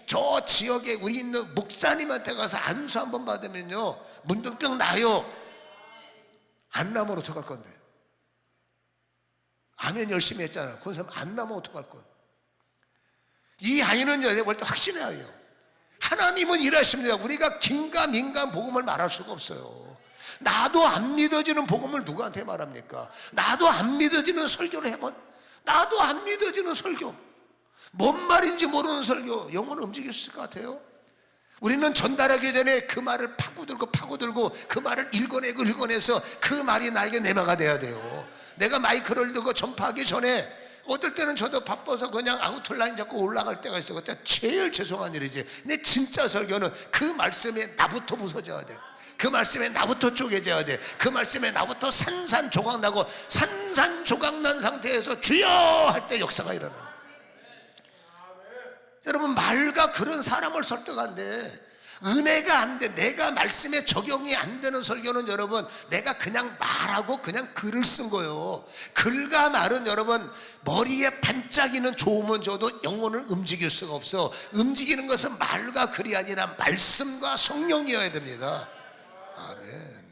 저 지역에 우리 있는 목사님한테 가서 안수 한번 받으면요 문둥병 나요. 안 나면 어떡할 건데? 아멘 열심히 했잖아. 그 사람 안 나면 어떡할 거야? 이 아이는 내가 볼 때 확신해야 해요. 하나님은 일하십니다. 우리가 긴가민가 복음을 말할 수가 없어요. 나도 안 믿어지는 복음을 누구한테 말합니까? 나도 안 믿어지는 설교를 해본, 나도 안 믿어지는 설교, 뭔 말인지 모르는 설교, 영혼을 움직일 수 있을 것 같아요? 우리는 전달하기 전에 그 말을 파고들고 그 말을 읽어내서 그 말이 나에게 내마가 돼야 돼요. 내가 마이크를 들고 전파하기 전에, 어떨 때는 저도 바빠서 그냥 아웃라인 잡고 올라갈 때가 있어요. 그때 제일 죄송한 일이지. 근데 진짜 설교는 그 말씀에 나부터 부서져야 돼. 그 말씀에 나부터 쪼개져야 돼. 그 말씀에 나부터 산산조각 나고, 산산조각 난 상태에서 주여 할 때 역사가 일어나. 여러분 말과 그런 사람을 설득한데, 은혜가 안 돼, 내가 말씀에 적용이 안 되는 설교는 여러분 내가 그냥 말하고 그냥 글을 쓴 거예요. 글과 말은 여러분 머리에 반짝이는 좋으면 줘도 영혼을 움직일 수가 없어. 움직이는 것은 말과 글이 아니라 말씀과 성령이어야 됩니다. 아멘.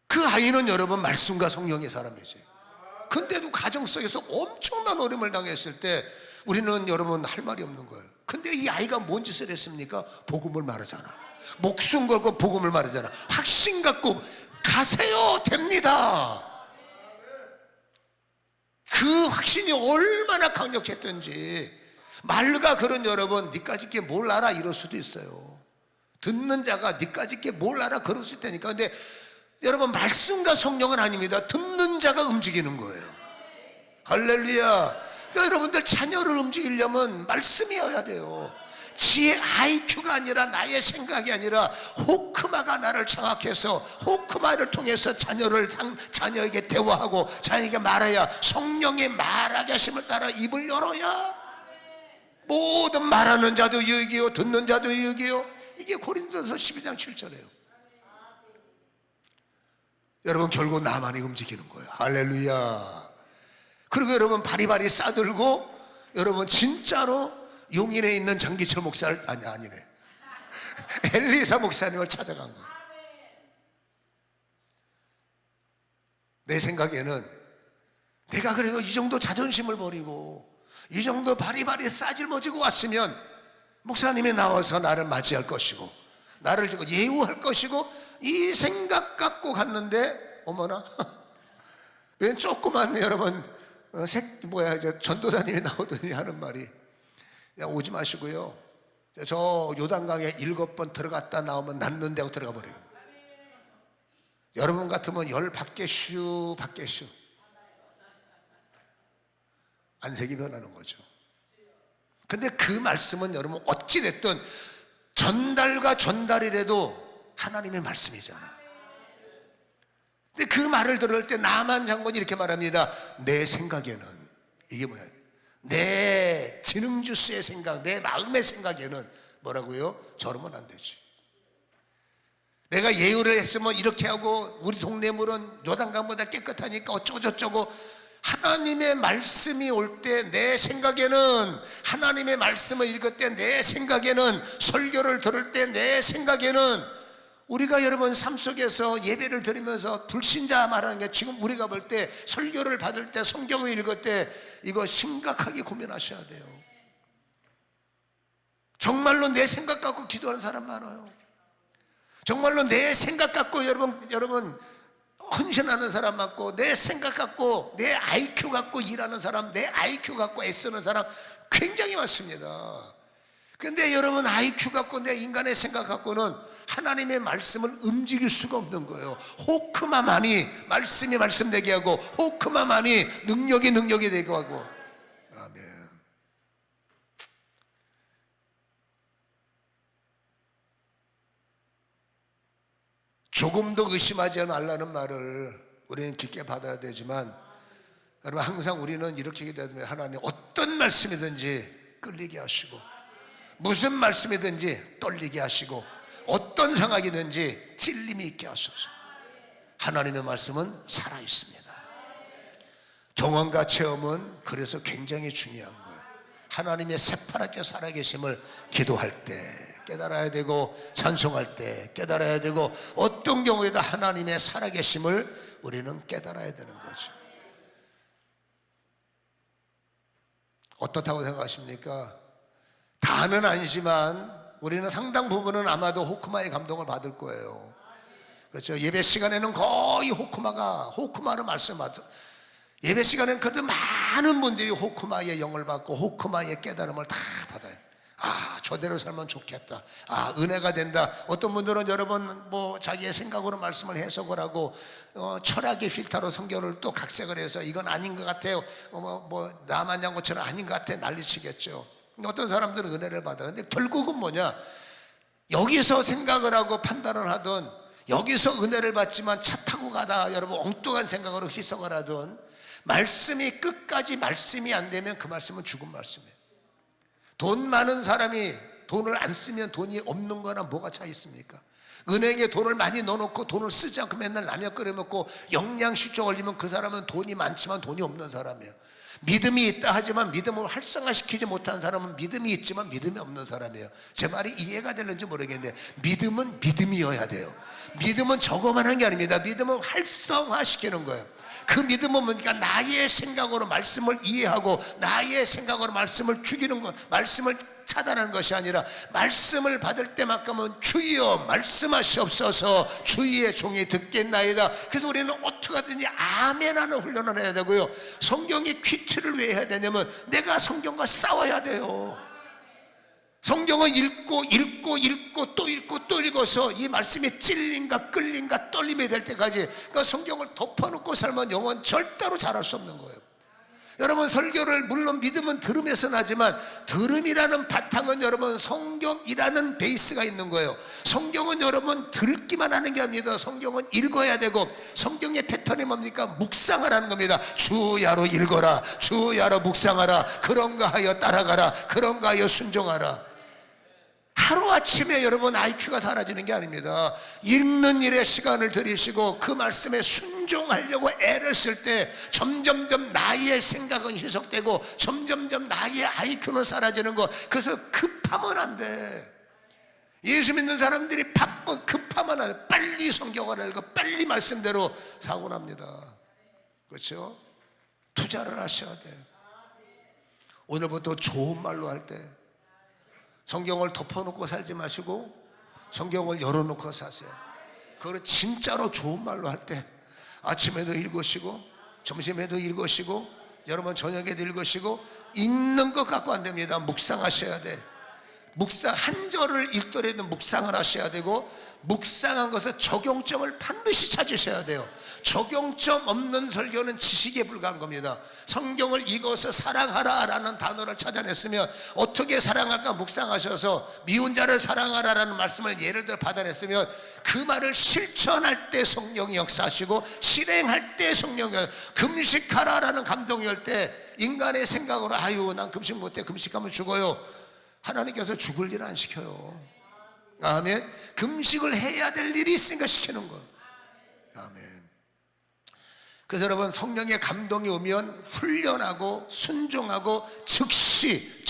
그 아이는 여러분 말씀과 성령의 사람이지. 근데도 가정 속에서 엄청난 어려움을 당했을 때 우리는 여러분 할 말이 없는 거예요. 근데 이 아이가 뭔 짓을 했습니까? 복음을 말하잖아. 목숨 걸고 복음을 말하잖아. 확신 갖고 가세요. 됩니다. 그 확신이 얼마나 강력했던지, 말과 그런 여러분, 니까짓 게 뭘 알아? 이럴 수도 있어요. 듣는 자가 니까짓 게 뭘 알아? 그럴 수 있다니까. 근데 여러분, 말씀과 성령은 아닙니다. 듣는 자가 움직이는 거예요. 할렐루야. 그러니까 여러분들 자녀를 움직이려면 말씀이어야 돼요. 지의 IQ가 아니라, 나의 생각이 아니라 호크마가 나를 장악해서 호크마를 통해서 자녀에게 대화하고 자녀에게 말해야, 성령의 말하게 하심을 따라 입을 열어야 모든 말하는 자도 유익이요 듣는 자도 유익이요. 이게 고린도서 12장 7절이에요. 여러분, 결국 나만이 움직이는 거예요. 할렐루야. 그리고 여러분, 바리바리 싸들고 여러분 진짜로 용인에 있는 장기철 목사를, 아니네 엘리사 목사님을 찾아간 거예요. 내 생각에는 내가 그래도 이 정도 자존심을 버리고 이 정도 바리바리 싸질머지고 왔으면 목사님이 나와서 나를 맞이할 것이고 나를 예우할 것이고, 이 생각 갖고 갔는데 어머나 웬 조그만 여러분 전도사님이 나오더니 하는 말이, 야, 오지 마시고요, 저 요단강에 7번 들어갔다 나오면 낫는데 하고 들어가 버리는 거예요. 여러분 같으면 열 받겠슈 안색이 변하는 거죠. 근데 그 말씀은 여러분 어찌됐든 전달과 전달이라도 하나님의 말씀이잖아. 근데 그 말을 들을 때 나만 장군이 이렇게 말합니다. 내 생각에는, 이게 뭐야, 내 지능주스의 생각, 내 마음의 생각에는 뭐라고요? 저러면 안 되지. 내가 예우를 했으면 이렇게 하고, 우리 동네 물은 요단강보다 깨끗하니까 어쩌고저쩌고. 하나님의 말씀이 올 때 내 생각에는, 하나님의 말씀을 읽을 때 내 생각에는, 설교를 들을 때 내 생각에는, 우리가 여러분 삶 속에서 예배를 드리면서 불신자 말하는 게, 지금 우리가 볼 때 설교를 받을 때 성경을 읽을 때 이거 심각하게 고민하셔야 돼요. 정말로 내 생각 갖고 기도하는 사람 많아요. 정말로 내 생각 갖고 여러분 헌신하는 사람 많고, 내 생각 갖고, 내 IQ 갖고 일하는 사람, 내 IQ 갖고 애쓰는 사람 굉장히 많습니다. 그런데 여러분, IQ 갖고 내 인간의 생각 갖고는 하나님의 말씀을 움직일 수가 없는 거예요. 호크마만이 말씀이 말씀되게 하고, 호크마만이 능력이 되게 하고. 아멘. 조금도 의심하지 말라는 말을 우리는 깊게 받아야 되지만, 여러분, 항상 우리는 이렇게 기도하면 하나님 어떤 말씀이든지 끌리게 하시고, 무슨 말씀이든지 떨리게 하시고, 어떤 상황이든지 찔림이 있게 하소서. 하나님의 말씀은 살아있습니다. 경험과 체험은 그래서 굉장히 중요한 거예요. 하나님의 새파랗게 살아계심을 기도할 때 깨달아야 되고, 찬송할 때 깨달아야 되고, 어떤 경우에도 하나님의 살아계심을 우리는 깨달아야 되는 거죠. 어떻다고 생각하십니까? 다는 아니지만 우리는 상당 부분은 아마도 호크마의 감동을 받을 거예요. 그렇죠? 예배 시간에는 거의 호크마로 말씀하죠. 예배 시간에는 그래도 많은 분들이 호크마의 영을 받고 호크마의 깨달음을 다 받아요. 아, 저대로 살면 좋겠다. 아, 은혜가 된다. 어떤 분들은 여러분 자기의 생각으로 말씀을 해석을 하고 철학의 필터로 성경을 또 각색을 해서 이건 아닌 것 같아요. 나만 양고처럼 아닌 것 같아 난리치겠죠. 어떤 사람들은 은혜를 받아요. 근데 결국은 뭐냐? 여기서 생각을 하고 판단을 하든, 여기서 은혜를 받지만 차 타고 가다 여러분 엉뚱한 생각으로 희석을 하든, 말씀이 끝까지 말씀이 안 되면 그 말씀은 죽은 말씀이에요. 돈 많은 사람이 돈을 안 쓰면 돈이 없는 거나 뭐가 차이 있습니까? 은행에 돈을 많이 넣어놓고 돈을 쓰지 않고 맨날 라면 끓여 먹고 영양실조 걸리면 그 사람은 돈이 많지만 돈이 없는 사람이에요. 믿음이 있다 하지만 믿음을 활성화시키지 못한 사람은 믿음이 있지만 믿음이 없는 사람이에요. 제 말이 이해가 되는지 모르겠는데, 믿음은 믿음이어야 돼요. 믿음은 저거만 한 게 아닙니다. 믿음은 활성화시키는 거예요. 그 믿음은 뭡니까? 나의 생각으로 말씀을 이해하고 나의 생각으로 말씀을 죽이는 거, 말씀을 차단하는 것이 아니라 말씀을 받을 때만큼은 주여 말씀하시옵소서, 주의 종이 듣겠나이다. 그래서 우리는 어떻게 하든지 아멘하는 훈련을 해야 되고요. 성경의 퀴트를 왜 해야 되냐면 내가 성경과 싸워야 돼요. 성경을 읽고 또 읽어서 이 말씀에 찔림과 끌림과 떨림이 될 때까지, 그러니까 성경을 덮어놓고 살면 영혼 절대로 잘할 수 없는 거예요. 여러분, 설교를 물론 믿음은 들음에서 나지만 들음이라는 바탕은 여러분 성경이라는 베이스가 있는 거예요. 성경은 여러분 듣기만 하는 게 아닙니다. 성경은 읽어야 되고, 성경의 패턴이 뭡니까? 묵상을 하는 겁니다. 주야로 읽어라, 주야로 묵상하라, 그런가 하여 따라가라, 그런가 하여 순종하라. 하루아침에 여러분 IQ가 사라지는 게 아닙니다. 읽는 일에 시간을 들이시고 그 말씀에 순종하려고 애를 쓸 때 점점점 나의 생각은 희석되고 점점점 나의 IQ는 사라지는 거. 그래서 급하면 안 돼. 예수 믿는 사람들이 바쁜 급하면 안 돼. 빨리 성경을 읽고 빨리 말씀대로 사고 납니다. 그렇죠? 투자를 하셔야 돼. 오늘부터 좋은 말로 할 때 성경을 덮어놓고 살지 마시고 성경을 열어놓고 사세요. 그걸 진짜로 좋은 말로 할 때 아침에도 읽으시고 점심에도 읽으시고 여러분 저녁에도 읽으시고, 읽는 것 갖고 안 됩니다. 묵상하셔야 돼. 묵상, 한 절을 읽더라도 묵상을 하셔야 되고, 묵상한 것을 적용점을 반드시 찾으셔야 돼요. 적용점 없는 설교는 지식에 불과한 겁니다. 성경을 읽어서 사랑하라 라는 단어를 찾아냈으면 어떻게 사랑할까 묵상하셔서 미운 자를 사랑하라 라는 말씀을 예를 들어 받아냈으면 그 말을 실천할 때 성령이 역사하시고 실행할 때 성령이, 금식하라 라는 감동이 올 때 인간의 생각으로 아유 난 금식 못해, 금식하면 죽어요. 하나님께서 죽을 일 안 시켜요. 아멘. 금식을 해야 될 일이 있으니까 시키는 거예요. 아멘. 그래서 여러분, 성령의 감동이 오면 훈련하고 순종하고 즉시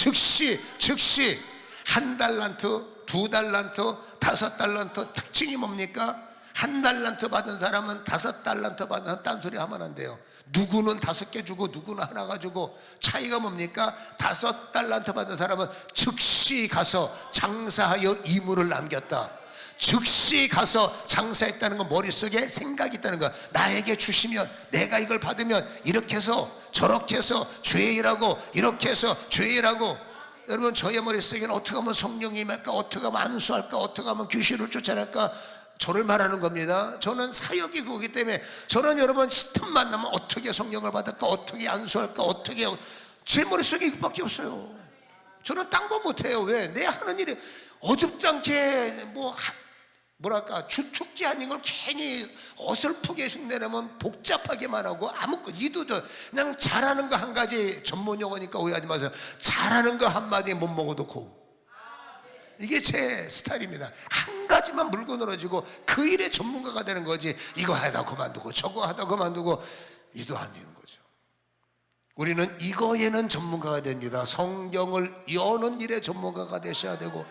1달란트, 2달란트, 5달란트. 특징이 뭡니까? 1달란트 받은 사람은 5달란트 받은 사람 딴소리 하면 안 돼요. 누구는 5개 주고 누구는 하나 주고. 차이가 뭡니까? 5달란트 받은 사람은 즉시 가서 장사하여 이물을 남겼다. 즉시 가서 장사했다는 건 머릿속에 생각이 있다는 거야. 나에게 주시면, 내가 이걸 받으면 이렇게 해서 저렇게 해서 죄일하고 이렇게 해서 죄일하고. 여러분, 저의 머릿속에는 어떻게 하면 성령이 임할까, 어떻게 하면 안수할까, 어떻게 하면 귀신을 쫓아낼까, 저를 말하는 겁니다. 저는 사역이 그거기 때문에 저는 여러분 틈만 나면 어떻게 성령을 받을까, 어떻게 안수할까, 어떻게, 제 머릿속에 이것밖에 없어요. 저는 딴 거 못해요. 왜? 내 하는 일이 어줍지 않게 뭐랄까 주특기 아닌 걸 괜히 어설프게 흉내내면 복잡하게만 하고 아무것도 이도도 그냥 잘하는 거 한 가지, 전문 용어니까 오해하지 마세요. 잘하는 거 한마디 못 먹어도 고. 이게 제 스타일입니다. 한 가지만 물고 늘어지고 그 일의 전문가가 되는 거지, 이거 하다 그만두고 저거 하다 그만두고 이도 아니는 거죠. 우리는 이거에는 전문가가 됩니다. 성경을 여는 일에 전문가가 되셔야 되고,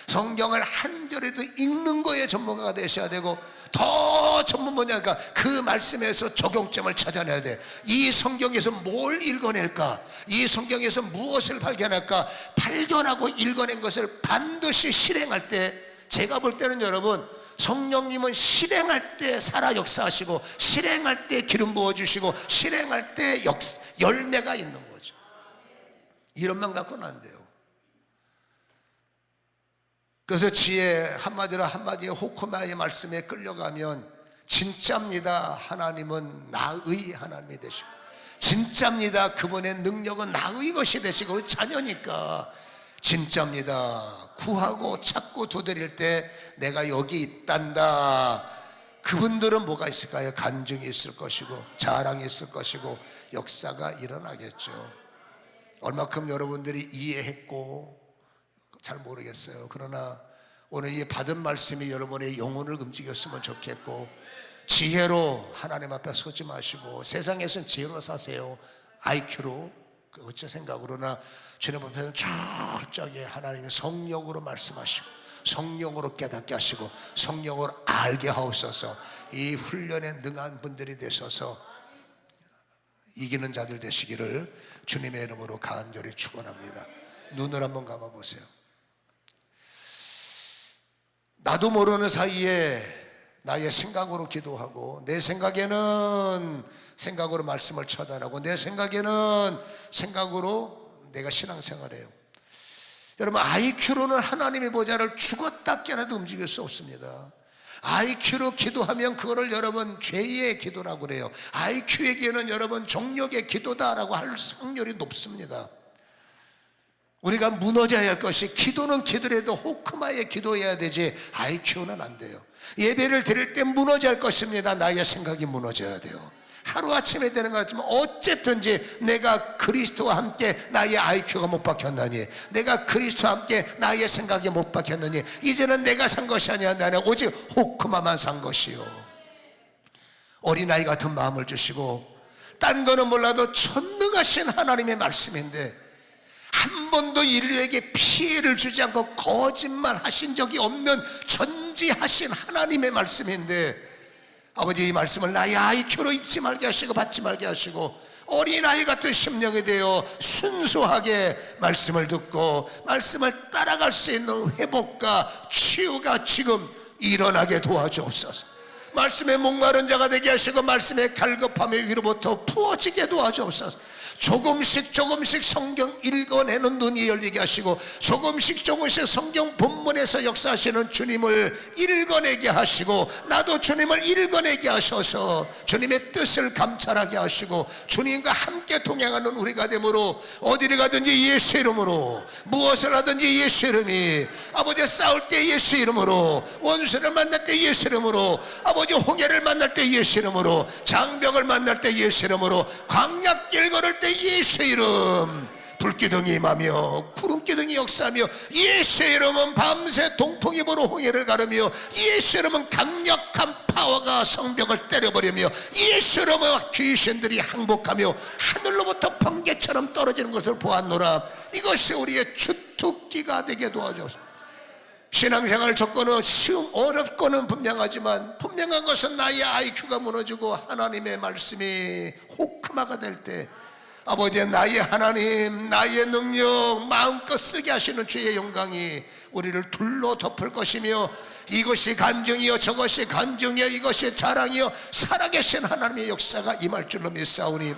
성경을 한 절에도 읽는 거에 전문가가 되셔야 되고, 더 전문 뭐냐니까 그 말씀에서 적용점을 찾아내야 돼. 이 성경에서 뭘 읽어낼까, 이 성경에서 무엇을 발견할까, 발견하고 읽어낸 것을 반드시 실행할 때, 제가 볼 때는 여러분 성령님은 실행할 때 살아 역사하시고, 실행할 때 기름 부어주시고, 실행할 때 열매가 있는 거죠. 이런만 갖고는 안 돼요. 그래서 지혜 한마디로 한마디의 호크마의 말씀에 끌려가면 진짜입니다. 하나님은 나의 하나님이 되시고, 진짜입니다. 그분의 능력은 나의 것이 되시고, 자녀니까 진짜입니다. 구하고 찾고 두드릴 때 내가 여기 있단다. 그분들은 뭐가 있을까요? 간증이 있을 것이고, 자랑이 있을 것이고, 역사가 일어나겠죠. 얼마큼 여러분들이 이해했고 잘 모르겠어요. 그러나 오늘 이 받은 말씀이 여러분의 영혼을 움직였으면 좋겠고, 지혜로 하나님 앞에 서지 마시고, 세상에서는 지혜로 사세요. IQ로, 어째 생각으로나 주님 앞에서 철저하게 하나님의 성령으로 말씀하시고, 성령으로 깨닫게 하시고, 성령으로 알게 하옵소서. 이 훈련에 능한 분들이 되셔서 이기는 자들 되시기를 주님의 이름으로 간절히 축원합니다. 눈을 한번 감아보세요. 나도 모르는 사이에 나의 생각으로 기도하고, 내 생각에는 생각으로 말씀을 처단하고, 내 생각에는 생각으로 내가 신앙생활해요. 여러분, IQ로는 하나님의 보좌를 죽었다 깨어나도 움직일 수 없습니다. IQ로 기도하면 그거를 여러분 죄의 기도라고 그래요. IQ에게는 여러분 정욕의 기도다라고 할 확률이 높습니다. 우리가 무너져야 할 것이, 기도는 기도라도 호크마에 기도해야 되지 IQ는 안 돼요. 예배를 드릴 때 무너져야 할 것입니다. 나의 생각이 무너져야 돼요. 하루아침에 되는 것 같지만 어쨌든지 내가 그리스도와 함께 나의 IQ가 못 박혔나니, 내가 그리스도와 함께 나의 생각이 못 박혔느니, 이제는 내가 산 것이 아니야, 나는 오직 호크마만 산 것이요. 어린아이 같은 마음을 주시고, 딴 거는 몰라도 전능하신 하나님의 말씀인데 한 번도 인류에게 피해를 주지 않고 거짓말 하신 적이 없는 전지하신 하나님의 말씀인데, 아버지 이 말씀을 나의 IQ로 잊지 말게 하시고 받지 말게 하시고, 어린아이 같은 심령이 되어 순수하게 말씀을 듣고 말씀을 따라갈 수 있는 회복과 치유가 지금 일어나게 도와주옵소서. 말씀에 목마른 자가 되게 하시고 말씀의 갈급함의 위로부터 부어지게 도와주옵소서. 조금씩 성경 읽어내는 눈이 열리게 하시고, 조금씩 성경 본문에서 역사하시는 주님을 읽어내게 하시고, 나도 주님을 읽어내게 하셔서 주님의 뜻을 감찰하게 하시고, 주님과 함께 동행하는 우리가 되므로 어디를 가든지 예수 이름으로, 무엇을 하든지 예수 이름이, 아버지 싸울 때 예수 이름으로, 원수를 만날 때 예수 이름으로, 아버지 홍해를 만날 때 예수 이름으로, 장벽을 만날 때 예수 이름으로, 광야길 걸을 때 예수 이름, 불기둥이 임하며 구름기둥이 역사하며, 예수 이름은 밤새 동풍이 부는 홍해를 가르며, 예수 이름은 강력한 파워가 성벽을 때려버리며, 예수 이름은 귀신들이 항복하며 하늘로부터 번개처럼 떨어지는 것을 보았노라. 이것이 우리의 주특기가 되게 도와주옵소서. 신앙생활 조건은 어렵고는 분명하지만, 분명한 것은 나의 IQ가 무너지고 하나님의 말씀이 호크마가 될 때, 아버지 나의 하나님, 나의 능력 마음껏 쓰게 하시는 주의 영광이 우리를 둘러 덮을 것이며, 이것이 간증이요 저것이 간증이요 이것이 자랑이요 살아계신 하나님의 역사가 임할 줄로 믿사오니,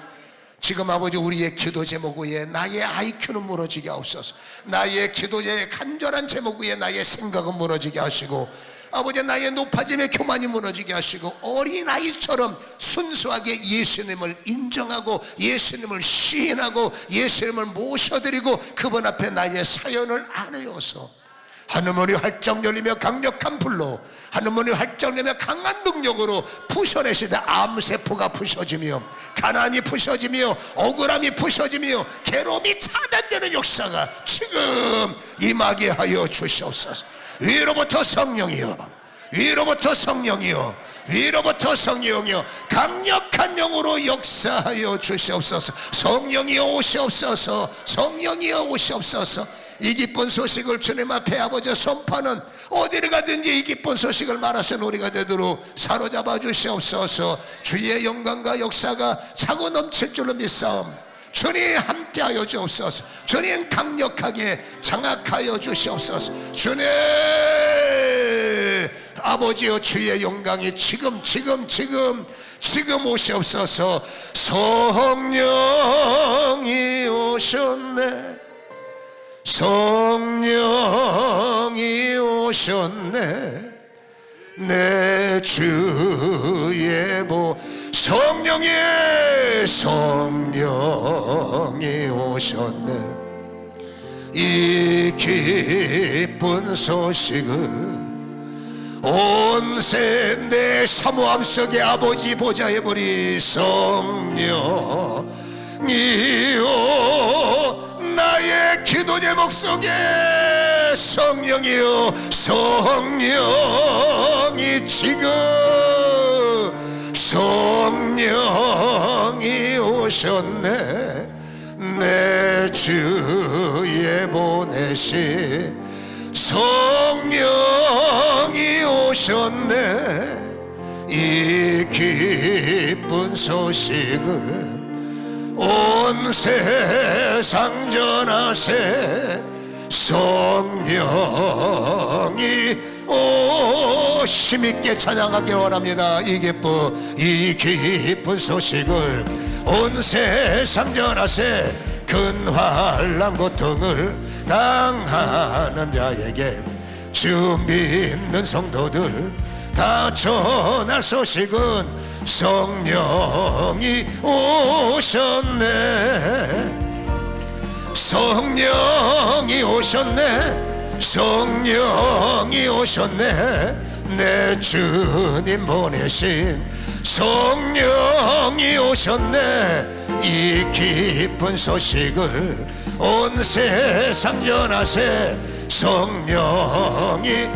지금 아버지 우리의 기도 제목 위에 나의 IQ는 무너지게 하옵소서. 나의 기도의 간절한 제목 위에 나의 생각은 무너지게 하시고, 아버지 나의 높아짐의 교만이 무너지게 하시고, 어린아이처럼 순수하게 예수님을 인정하고 예수님을 시인하고 예수님을 모셔드리고 그분 앞에 나의 사연을 아뢰어서 하늘문이 활짝 열리며 강력한 불로, 하늘문이 활짝 열리며 강한 능력으로 부셔내시되 암세포가 부셔지며 가난이 부셔지며 억울함이 부셔지며 괴로움이 차단되는 역사가 지금 임하게 하여 주시옵소서. 위로부터 성령이여, 위로부터 성령이여, 위로부터 성령이여 강력한 영으로 역사하여 주시옵소서. 성령이여 오시옵소서, 성령이여 오시옵소서. 이 기쁜 소식을 주님 앞에 아버지 선포하는, 어디를 가든지 이 기쁜 소식을 말하시는 우리가 되도록 사로잡아 주시옵소서. 주의 영광과 역사가 차고 넘칠 줄로 믿사옵니다. 주님 함께하여 주옵소서. 주님 강력하게 장악하여 주시옵소서. 주님 아버지여, 주의 영광이 지금 오시옵소서. 성령이 오셨네, 성령이 오셨네, 내 주의 보 성령이 오셨네. 이 기쁜 소식을 온 세 내 사모함 속에 아버지 보좌에 보리. 성령이요 나의 기도 제목 속에 성령이요, 성령이 지금 성령이 오셨네. 내 주에 보내신 성령이 오셨네. 이 기쁜 소식을 온 세상 전하세 성령이 힘있게 찬양하기 원합니다. 이 깊은 소식을 온 세상 전하세 큰 환난 고통을 당하는 자에게 주 믿는 성도들 다 전할 소식은 성령이 오셨네. 성령이 오셨네. 성령이 오셨네. 내 주님 보내신 성령이 오셨네. 이 기쁜 소식을 온 세상 전하세 성령이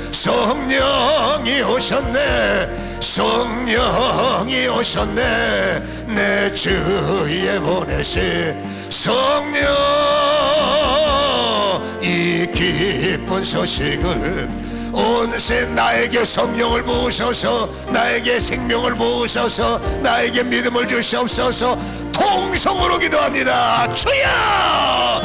성령이 오셨네. 성령이 오셨네. 내 주위에 보내신 성령 이 기쁜 소식을 온세 나에게 성령을 부으셔서 나에게 생명을 부으셔서 나에게 믿음을 주시옵소서. 통성으로 기도합니다. 주여